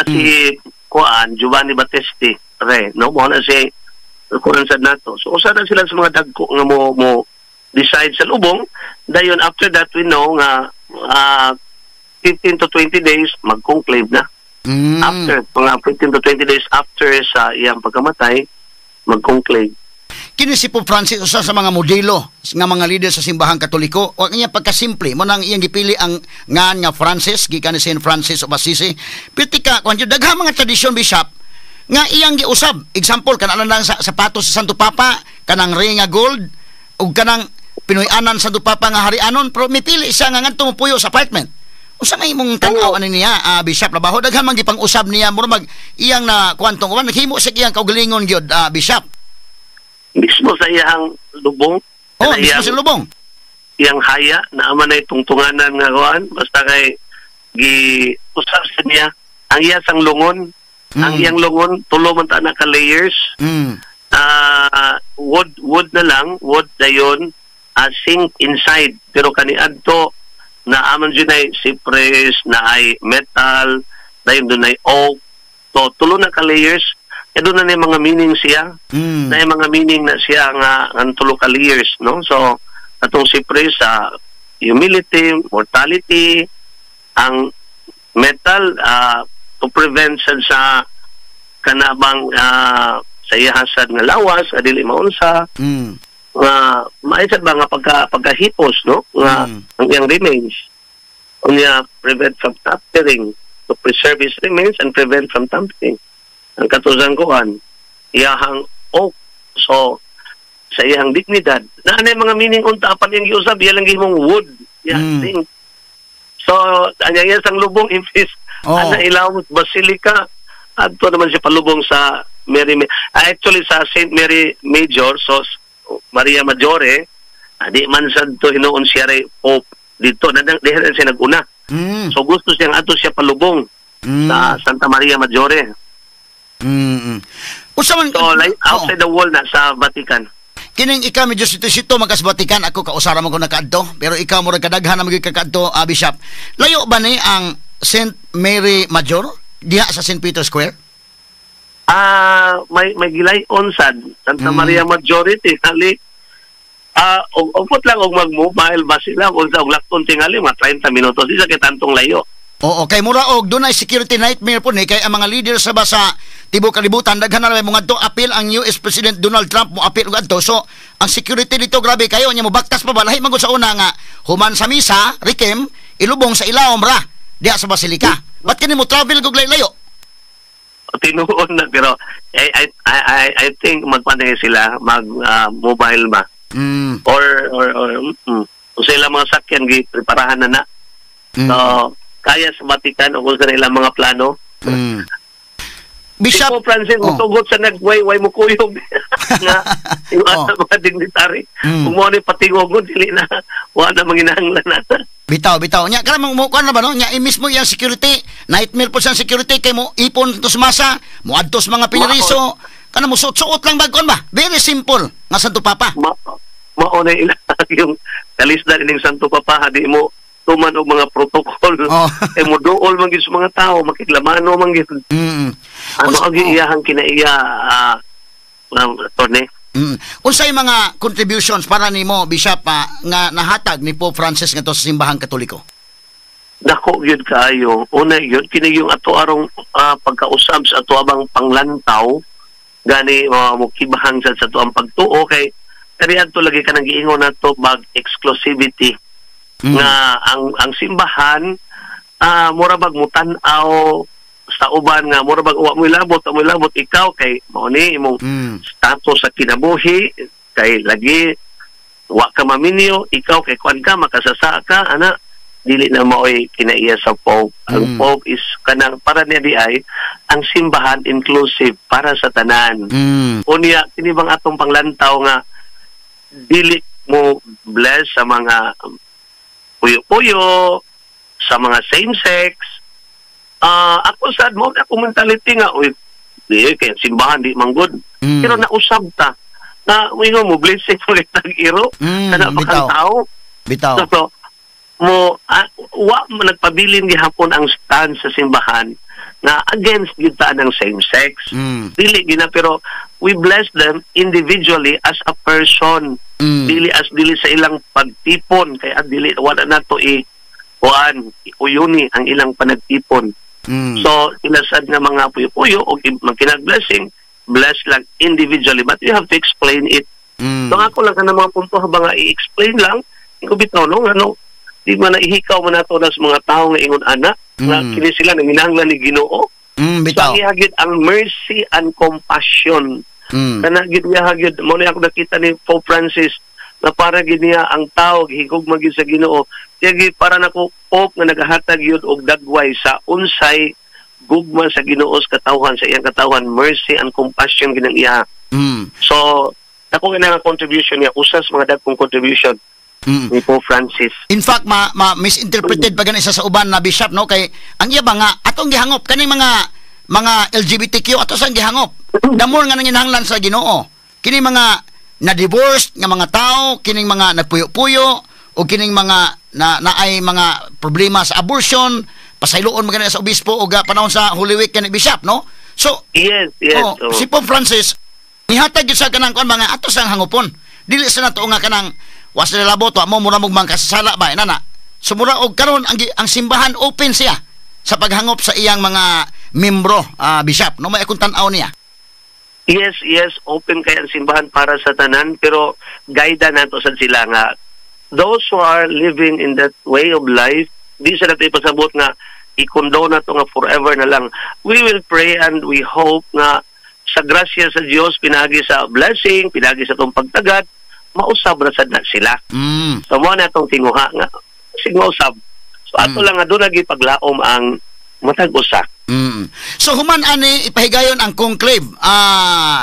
Si Giovanni Battista no mo na si kuan sad nato. So usa na sila sa mga dagko nga mo decide sa lubong. Dayon after that we know nga 15 to 20 days mag-conclave na. After mga 15 to 20 days after sa iyang pagkamatay mag-conclave. Kini si Pope Francis usa sa mga modelo nga mga leader sa simbahang Katoliko. O kanya pagkasimple mo nang iyang gipili ang ngan nga Francis gikan ni Saint Francis of Assisi. Pitika kun daghang mga tradisyon, Bishop, nga iyang giusab. Example kanang sa sapatos sa Santo Papa, kanang ring nga gold ug kanang Pinoy-anan sa Santo Papa nga harianon, pero mipili siya nga ngadto mo puyo sa apartment. Usa may imong tan-aw ani niya, Bishop, labaho daghang man gipang usab niya murag iyang na kwantong uban naghimo sa iyang kaugalingon gyud, Bishop. Mismo sa iyang lubong. Mismo sa lubong. Iyang haya na ama na tungtunganan nga kuan basta kay usab sa niya ang iya sang lungon. Ang iyang lungon tulo man ta na ka layers. Wood na lang, wood dayon sink inside pero kaniadto na aman dyan ay cypress na ay metal dayon doon ay oak. So tulo na ka layers. Doon na mga meaning siya. Na mga meaning na siya nga ang tulo ka layers, no? So atong cypress humility, mortality, ang metal to prevent sa kanabang sa iyahasad nga lawas adili maunsa. Maisad ba nga pagkahipos, no? Nga ang iyang remains. Unya prevent from tampering, to preserve his remains and prevent from tampering. Ang katuzang kuan iyahang oak, so sa iyang dignidad na anay mga meaning unta apan yung giusab iya lang gihimong wood thing. So anya sang lubong impis ana ilaw basilica adto naman siya palubong sa actually sa Saint Mary Major, so Maria Maggiore di man sad to hinuon siya ray Pope dito diha siya naguna. So gusto siyang ato siya palubong sa Santa Maria Maggiore. Usaman so like outside the wall na sa Vatican. Kining ikaw medyo sito makas Vatican, ako kausara mo ko nakaadto, pero ikaw mo ra kadaghan na magikakaadto, Bishop. Layo ba ni ang Saint Mary Major diha sa St. Peter's Square? May gilayon sad Santa Maria Majority ali upot lang og mag-mobile ba sila og lakton tingali mga 30 minutos isa kay tantong layo. Oo, kay mura og dunay security nightmare po ni kay ang mga leader sa basa tibok kalibutan daghan na may mga apil ang US President Donald Trump mo apil og adto. So ang security dito grabe kayo nya mo baktas pa ba lahi man sa una nga human sa misa rikem ilubong sa ilawom ra diha sa basilika. Ba't kini mo travel og layo? Tinuon na pero I think magpanay sila mobile ba. Or sila mga sakyan gi preparahan na. So kaya sa Vatican o kung sa nilang mga plano. Bishop Francis, tugot sa nagway mo kuyog nga yung mga dignitary. Kung mo ni patingogon, dili na wala manginahanglan na. Bitaw. Nya kana mo kuan na ba no? Nya mismo yang security, nightmare po sa security kay mo ipon tos masa, mo adtos mga piniriso. Kana mo suot lang bagkon ba? Very simple nga Santo Papa. Mao na ila yung kalisdan ning Santo Papa di mo tuman og mga protocol mo dool man gid sa mga tao makiglamano man gid ano ang iyahang kinaiya torne unsay mga contributions para nimo Bishop nga nahatag ni Pope Francis ngadto sa simbahang Katoliko? Dako gyud kaayo una gyud kini yung ato arong pagkausab sa ato abang panglantaw gani mukibahang sa ato ang pagtuo kay kani adto lagi kanang giingon nato bag exclusivity nga ang simbahan mura magmutan-aw sa uban nga mura bag wa mo ilabot ikaw kay mao ni imong status sa kinabuhi kay lagi wa ka maminyo ikaw kay kuan ka makasasa ka ana dili na maoy kinaiya sa Pope. Ang Pope is kanang para niya di ay ang simbahan inclusive para sa tanan. Unya kini bang atong panglantaw nga dili mo bless sa mga puyo-puyo, sa mga same-sex. Ako sad mo ako mentality nga uy di kay simbahan di manggod. Pero nausab ta na mo blessing ulit tag-iro kana bakang tao. Bitaw. So, mo wa mo nagpabilin gihapon ang stand sa simbahan na against gyud ta ng same sex. Dili gina pero we bless them individually as a person. Dili sa ilang pagtipon kay dili wala nato uyuni ang ilang panagtipon. So ilasad nga mga puyo-puyo o magkinag-blessing bless lang individually but you have to explain it. So ako lang kanang mga punto habang i-explain lang ko bitaw no ano di man ihikaw man nato sa mga tao nga ingon ana nga kini sila nanginahanglan ni Ginoo. Bitaw. So ihagid ang mercy and compassion. Kana gid niya hagid mo na ako nakita ni Pope Francis na para gid niya ang tao higugma gyud sa Ginoo. Kaya para nako Pope nga nagahatag yun og dagway sa unsay gugma sa Ginoo sa katawhan sa iyang katawhan mercy and compassion ginang iya. So ako nga contribution niya usas mga dagkong contribution ni Pope Francis. In fact, misinterpreted pa ganisa sa uban na bishop no kay ang iya ba nga atong gihangop kaning mga LGBTQ ato sang gihangop. Damor nga nanginahanglan sa Ginoo. Kini mga na-divorced nga mga tao, kining mga nagpuyo-puyo o kining mga naay mga problema sa abortion, pasayloon magana sa obispo o panahon sa Holy Week kanhi bishop no. So yes. Si Pope Francis nihatag gyud sa kanang kon mga ato sang hangupon. Dili sa nato nga kanang was na labot mo mura mong kasasala ba inana. Sumura og karon ang simbahan open siya sa paghangop sa iyang mga membro bishop no may akong tan-aw niya. Yes, open kay ang simbahan para sa tanan pero guide nato sad sila nga those who are living in that way of life di sa nato ipasabot nga i-condone nato nga forever na lang. We will pray and we hope nga sa grasya sa Dios pinagi sa blessing, pinagi sa tong pagtagad mausab ra sad na sila. So mo na tong tinguha nga sig mausab. So ato lang nga doon lagi paglaom ang matag usa. So human ani ipahigayon ang conclave.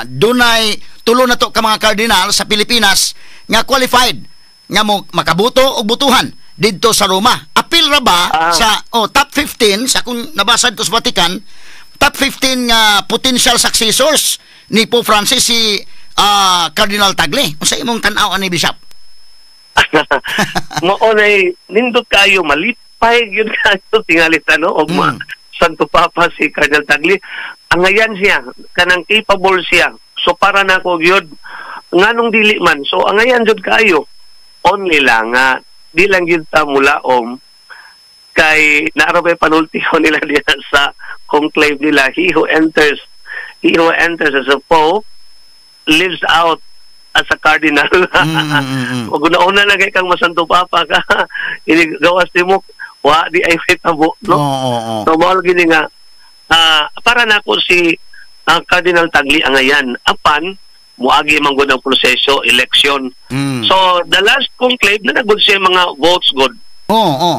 Dunay tulo na to ka mga cardinal sa Pilipinas nga qualified nga mo makabuto og butuhan didto sa Roma. Apil ra ba sa top 15 sa kung nabasad ko sa Vatican, top 15 nga potential successors ni Pope Francis si Cardinal Tagle. Unsa imong tan-aw ani bishop? Mao nay nindot kayo malipay gyud kayo tingalit og Santo Papa si Cardinal Tagle. Angayan siya kanang capable siya. So para nako gyud nganong dili man. So angayan jud kayo. Only lang nga di lang gyud ta mulaom kay naarabay panultiho nila diha sa conclave nila he who enters as a pope lives out as a cardinal. Ug una na kay kang masanto papa ka ini gawas timo wa di ay tabo no. So mao gini nga para nako si Cardinal Tagle angayan apan muagi man gud ang proseso election. So the last conclave na nagud siya mga votes god.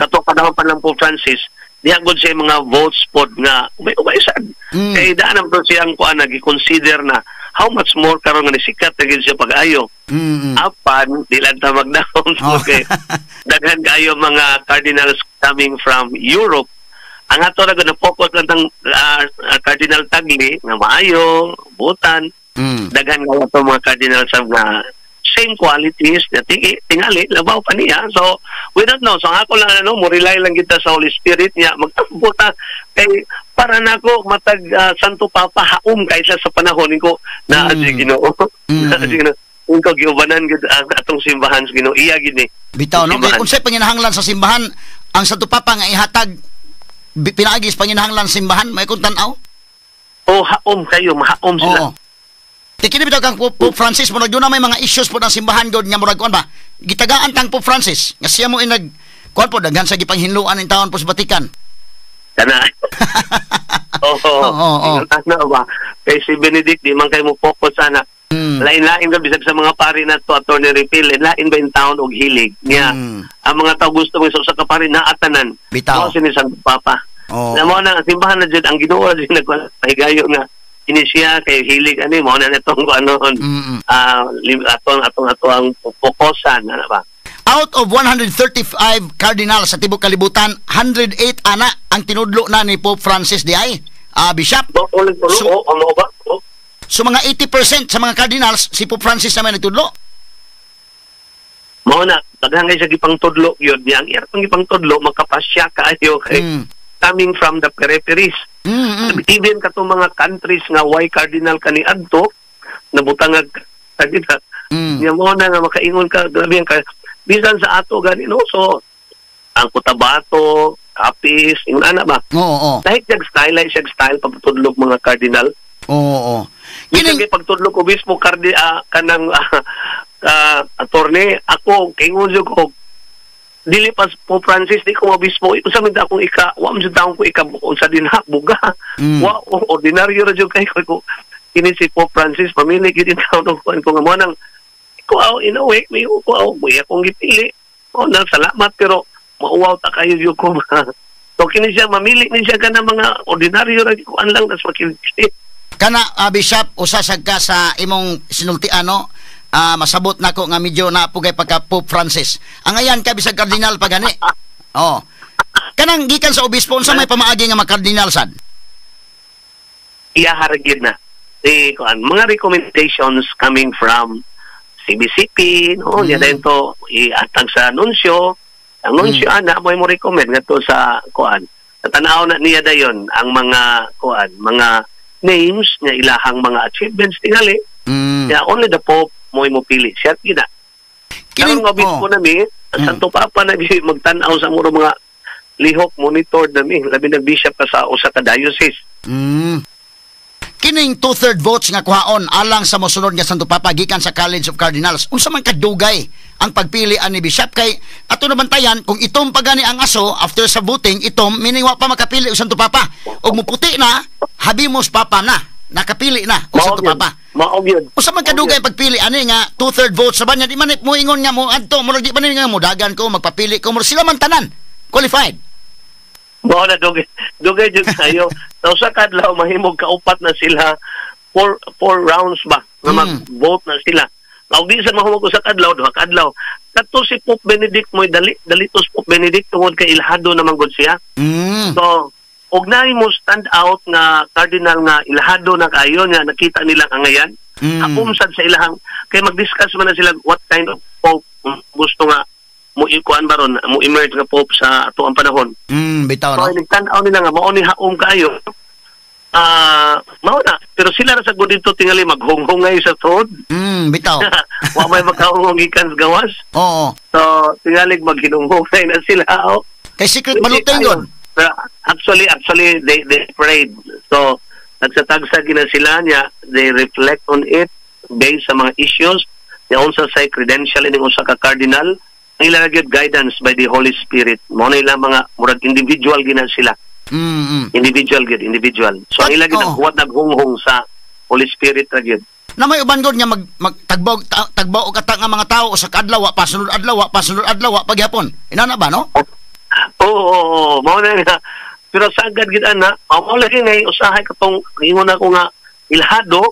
Kato kadang pa lang po Francis diha gud siya mga votes pod nga umay-sad. Kay daan ang to siyang kuan nagi-consider na how much more karon nga nisikat na gid siya pag-ayo. Apan di lang ta mag-down okay. Daghan kayo mga cardinals coming from Europe. Ang ato na gud focus lang tang Cardinal Tagle nga maayo, butan. Daghan nga ato mga cardinals nga same qualities na tingali labaw pa niya. So we don't know. So ako lang mo rely lang kita sa Holy Spirit niya magtambuta kay para nako matag Santo Papa haom kaysa sa panahon ko na Ginoo. Ikaw giubanan gid atong simbahan sa Ginoo iya gid ni. Bitaw no kay unsay panginahanglan sa simbahan ang Santo Papa nga ihatag pinaagis panginahanglan sa simbahan may kun tan-aw? Haom kayo, mahaom sila. Tikini bitaw kang Pope Francis mo na may mga issues po ng simbahan god nga murag kuan ba gitagaan tang Pope Francis nga siya mo inag kuan po daghan sa gipanghinluan ning taon po sa Vatican. Kana. Oo. Ano ba? Kay si Benedict, di man kayo mo focus sana. Lain-lain ka bisag sa mga pari na to, Attorney Refill, lain ba yung taon og hilig niya. Ang mga tao gusto mo sa kapari na atanan. Bitaw. Mo sinisang Papa. Na mo na simbahan na dyan, ang Ginoo dyan nagpahigayo nga inisya kay hilig ani mo na netong anon atong ang fokusan ano ba. Out of 135 cardinals sa tibok kalibutan, 108 ana ang tinudlo na ni Pope Francis di ay Bishop. Ano ba? So mga 80% sa mga cardinals si Pope Francis naman nagtudlo. Mao na daghang sa gipang tudlo gyud niya. Ang iyang gipang tudlo makapasya kaayo kay coming from the peripheries. Even katong mga countries nga why cardinal kani adto nabutangag sagita. Nya mo na nga makaingon ka grabe ka bisan sa ato gani no. So ang Cotabato, Capiz, ingon ana ba? Oo. Dahil siya style pagtudlog mga cardinal. Oo. Bisan kay pagtudlog ko mismo kanang attorney ako kay ingon ko dili pas po Francis di ko mabismo usa man akong wa man daw ko sa dinha buga wa ordinaryo ra jud kay ko kini si Pope Francis pamili gid taw ko nga mo nang ko in a way may ko akong gipili na salamat pero mauwaw ta kayo jud ko so kini siya mamili ni siya kana mga ordinaryo ra ko lang nas makiliti kana Bishop usasag ka sa imong sinultiano. Masabot na ko nga medyo napugay pagka Pope Francis. Ang ayan ka bisag kardinal pa gani. Oh. Kanang gikan sa obispo unsa may pamaagi nga makardinal sad? Iyaharagid na. Mga recommendations coming from CBCP, no, ya dento iatag sa anunsyo. Ang anunsyo ana mo recommend ngadto sa kuan. Tatanaw na niya dayon ang mga kuan, mga names nga ilahang mga achievements tingali. Yeah, only the Pope mo pili siya gina. Karon nga obispo nami, Santo Papa na magtan-aw sa mga lihok monitor nami, labi na bishop ka sa usa ka diocese. Kining 2/3 votes nga kuhaon alang sa mosunod nga Santo Papa gikan sa College of Cardinals. Unsa man kadugay ang pagpilian ni bishop kay ato na bantayan kung itom pa gani ang aso after sa voting itom meaning wa pa makapili og Santo Papa. Og muputi na habimos papa na nakapili na og Santo Papa. Mao gyud. Usa man kadugay pagpili ani nga 2/3 votes sa banya di man mo ingon nga mo adto mo di man nga mo dagan ko magpapili ko mo sila man tanan qualified. Mao na dugay jud kayo. Sa usa ka adlaw mahimog kaupat na sila four rounds ba nga mag-vote na sila. Aw di sa mahimog usa ka adlaw duha ka adlaw. Kadto si Pope Benedict mo dalitos Pope Benedict tungod kay ilhado naman gud siya. So og naay mo stand out nga cardinal nga ilhado na kayo nga nakita nilang angayan apumsad sa ilahang kay mag-discuss man na sila what kind of pope gusto nga mo ikuan baron mo emerge nga pope sa ato ang panahon bitaw so nagtan-aw nila nga mao ni haom kayo mao na pero sila ra sa gud dito tingali maghunghungay sa tod bitaw wa may makahungong gikan sa gawas so tingali maghinunghungay na sila kay secret balutin yun. Actually they prayed. So nagsatagsa gina sila niya, they reflect on it based sa mga issues niya unsa say credential ini unsa ka cardinal ang ila gyud guidance by the Holy Spirit mo na ila mga murag individual gina sila individual so ang ila gyud naghunghong sa Holy Spirit ra gyud na may uban gud nga tagbaw og kata nga mga tawo sa kadlaw pa sunod adlaw paghapon inana ba no? Oo, mao na nga. Pero sagad gid ana, mao lagi nga usahay katong ingon ako nga ilhado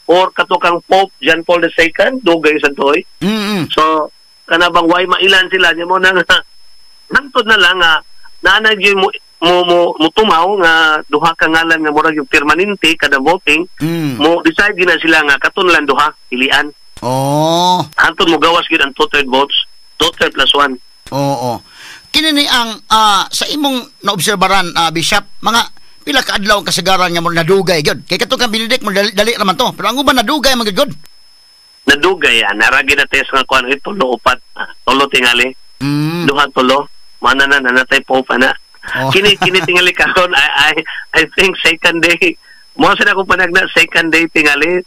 or katokang Pope John Paul II dugay sa toy. So kana bang way mailan sila mo na nga nantod na lang nga naanay gyud mo tumaw nga duha ka ngalan nga murag yung permanente kada voting mo decide gina sila nga katon lang duha pilian. Antod mo gawas gid ang 2/3 votes 2/3 plus 1. Kini ni ang sa imong naobserbaran Bishop mga pila ka adlaw kasagaran nga mo nadugay gyud kay kato kang Benedict mo dali naman to pero ang uban nadugay man gyud nadugay naragi na test nga kuan ito upat tulo tingali duha tulo mana na nanatay Pope na kini tingali karon I think second day mo sa akong panagna second day tingali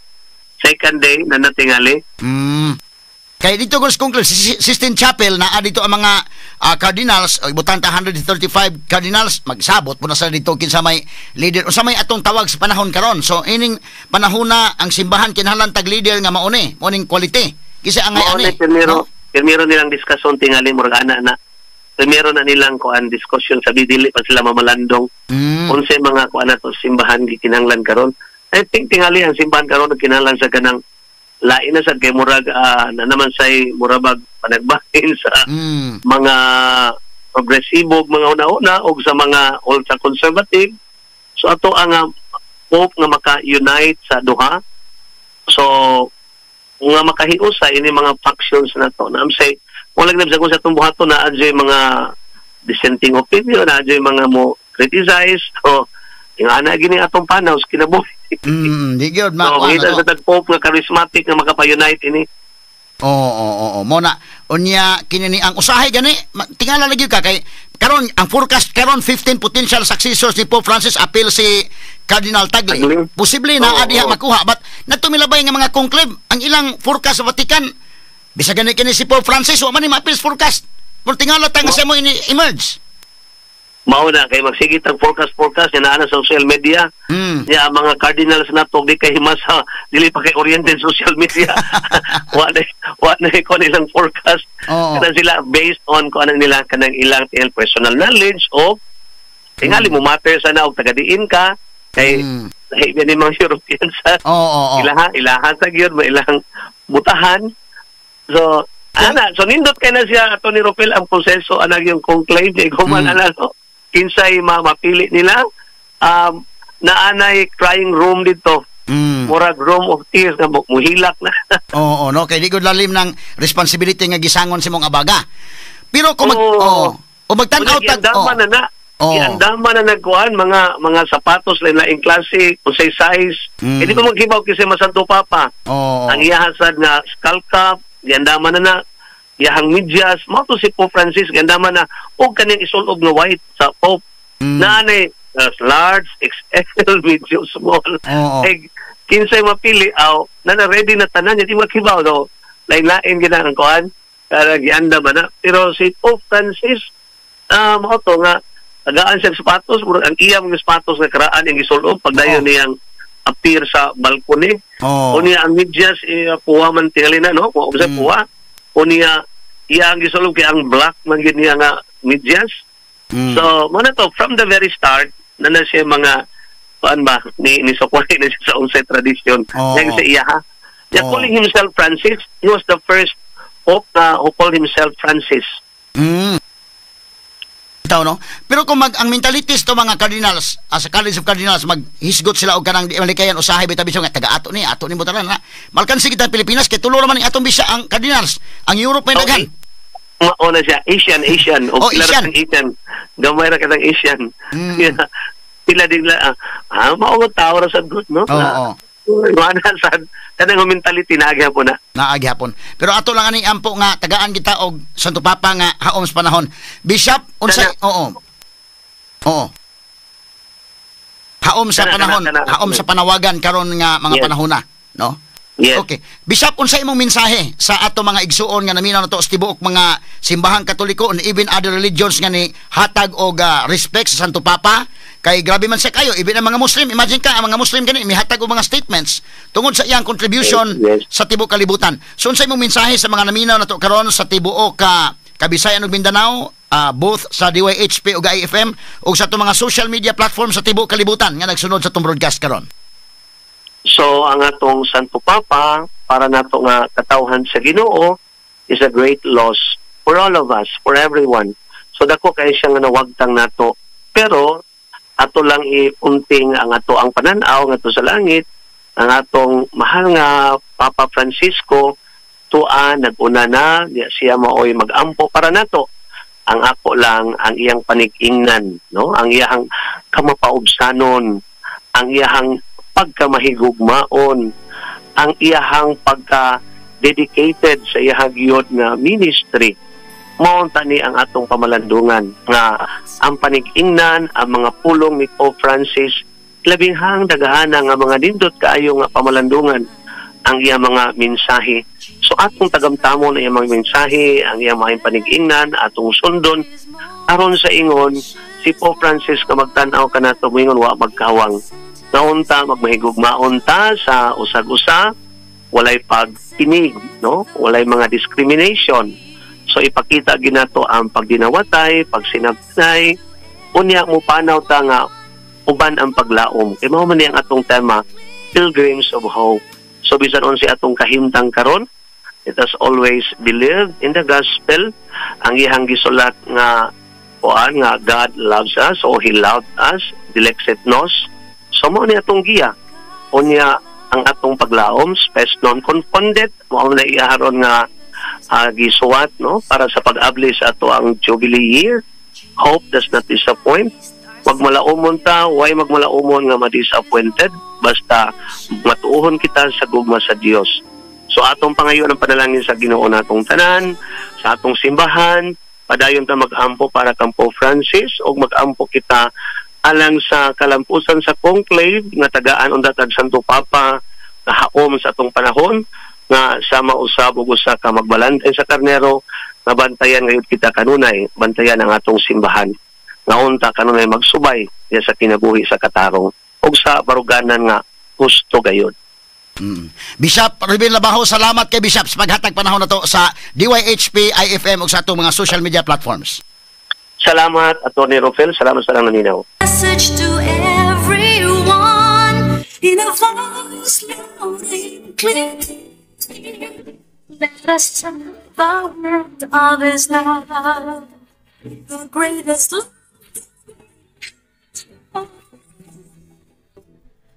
na natingali Kay dito kung Sistine Chapel na dito ang mga cardinals, ibutang ta 135 cardinals, magsabot po na sa dito kinsa may leader. Unsa may atong tawag sa panahon karon. So ining panahon na ang simbahan kinahanglan tag leader nga mauni, morning quality. Kisa angay ani. Primero nilang diskusyon tingali murag ana na. Primero na nilang kuan diskusyon sa dili pa sila mamalandong. Unsa mga kuan ato simbahan gikinahanglan karon. I think tingali ang simbahan karon kinahanglan sa kanang lain na sad kay murag na naman say murabag panagbahin sa mga progresibo mga una-una o sa mga ultra conservative. So ato ang hope nga maka-unite sa duha. So nga makahiusa ini mga factions na to. Na say wala gyud sa kung sa tumbuhaton na adjay mga dissenting opinion, na adjay mga mo criticize. So yung ana gini atong panaw kinabuhi. Di gyud so, kita sa tagpope nga charismatic nga makapa-unite ini. Oo. Mona unya kinini ang usahay gani tingala lagi ka kay karon ang forecast karon 15 potential successors ni Pope Francis appeal si Cardinal Tagle. Posible na adiha makuha but natumilabay nga mga conclave ang ilang forecast sa Vatican bisag gani kini si Pope Francis wa man ni ma-appeal forecast. Mo tingala ta nga sa mo ini emerge. Mao na kay magsigit ang forecast na ana sa social media. Ya mga cardinals na to di kay himasa dili pa kay oriented social media. wa na ko nilang forecast. Kada sila based on ko ano nila kanang ilang personal knowledge o tingali mo matter sana og tagadiin ka kay lahi ni mga Europeans sa ilahan sa gyud ilang butahan. So so nindot kay na siya Tony Ropel ang proseso anag yung conclave di guman ano kinsay mapili nila naanay crying room dito. Murag room of tears nga muhilak na. No kay di gud lalim ng responsibility nga gisangon si mong abaga. Pero kung magtan-aw tag Iandama na nagkuhan mga sapatos na in klase unsay size. Hindi ko maghibaw kasi masanto papa. Ang iyahasad na skull cap, iandama na iyahang medyas, mo to si Pope Francis gandama na og kaning isulog nga white sa Pope. Naanay large, XL, medium, small. Kinsay mapili na ready na tanan di makibaw do. Lain-lain gina ang kuan para giandama na. Pero si Pope Francis mo to nga tagaan siya sapatos, ang iyang sapatos nga karaan ang isulog pagdayon niyang appear sa balcony. O niya ang medyas puwa man tingali na no, kung sa puwa. O niya iyang gisulog kay ang black man gid niya nga medyas. So mo na to from the very start na siya mga kuan ba ni Sokway na siya sa unsay tradition. Yang sa iya calling himself Francis, he was the first pope who called himself Francis. No? Pero kung ang mentalities to mga cardinals sa College of Cardinals maghisgot sila og kanang di malikayan usahay bitabiso nga taga ato ni mo tanan na malkansi kita Pilipinas kay tulo man atong bisa ang cardinals ang Europe may daghan na siya Asian o Asian gamay ra katang Asian pila din maungot tao ra sad good no wala sad kanang mentality naagyapon pero ato lang ani ampo nga tagaan kita og Santo Papa nga haom sa panahon Bishop unsay haom sa panahon haom sa panawagan karon nga mga panahon na no. Okay. Bishop, unsa imong mensahe sa ato mga igsuon nga naminaw nato sa tibuok mga simbahang Katoliko and even other religions nga ni hatag og respect sa Santo Papa? Kay grabe man sa kayo, even ang mga Muslim, imagine ka, ang mga Muslim gani mihatag og mga statements tungod sa iyang contribution sa tibuok kalibutan. So unsa imong mensahe sa mga naminaw nato karon sa tibuok Kabisayan ug Mindanao, both sa DYHP ug IFM ug sa ato mga social media platforms sa tibuok kalibutan nga nagsunod sa tong broadcast karon? So, ang atong Santo Papa, para nato nga katawhan sa Ginoo, is a great loss for all of us, for everyone. So, dako kay siya nga nawagtang nato. Pero, ato lang iunting ang ato ang pananaw nga to sa langit, ang atong mahal nga Papa Francisco, nag-una na, siya maoy mag-ampo para nato. Ang ako lang, ang iyang panig-ingnan, no? Ang iyang kamapaubsanon, ang iyang pagkamahigugmaon, ang iyahang pagka-dedicated sa iyahang giyod nga ministry. Maunta ni ang atong pamalandungan nga ang panig-ingnan, ang mga pulong ni Pope Francis, labinghang dagahana nga mga nindot kaayo nga pamalandungan ang iyang mga mensahe. So atong tagamtamon ang iyang mga mensahe, ang iyang mga panig-ingnan, atong sundon, aron sa ingon, si Pope Francis nga magtanaw ka na tumingon, wa magkawang. Naunta, magmahigugmaon ta sa usag-usa, walay pagtinig, no? Walay mga discrimination. So ipakita ginato ang pagdinawatay, pagsinabtay, unya mo panaw ta nga uban ang paglaom. Kaya mao man ang atong tema, Pilgrims of Hope. So bisan unsi atong kahimtang karon, it has always believed in the gospel. Ang ihang gisulat nga kuan nga God loves us, o He loved us, dilexit nos. So mo ni atong giya. Unya ang atong paglaom, spes non confunded, mo na iaharon nga gisuwat, no, para sa pag-abli sa ato ang Jubilee year. Hope does not disappoint. Wag malaumon ta, why magmalaumon nga ma-disappointed, basta matuohon kita sa gugma sa Dios. So atong pangayon ang panalangin sa Ginoo natong tanan, sa atong simbahan, padayon ta mag-ampo para kang Pope Francis, o mag-ampo kita alang sa kalampusan sa conclave nga tagaan undat ag Santo Papa nga haom sa atong panahon, nga sa mausab ug usa ka magbalantay sa karnero, nga bantayan ngayon kita kanunay, bantayan ang atong simbahan. Nga unta kanunay magsubay diya sa kinabuhi sa katarong ug sa baruganan nga gusto gayud. Bishop Ruben Labaho, salamat kay Bishop sa paghatag panahon na to sa DYHP IFM ug sa atong mga social media platforms. Salamat, Atty. Rofel. Salamat sa lang naminaw. Message to everyone in a voice loud and clear. Let us tell the world of His love, the greatest love.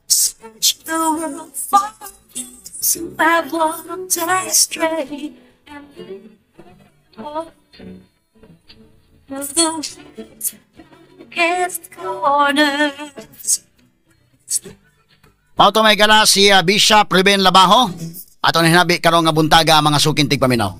Search the world for those who have walked astray, and all of the darkest corners. Mao to may gala si Bishop Ruben Labaho. Ato na hinabi karong nga buntaga ang mga sukintig paminaw.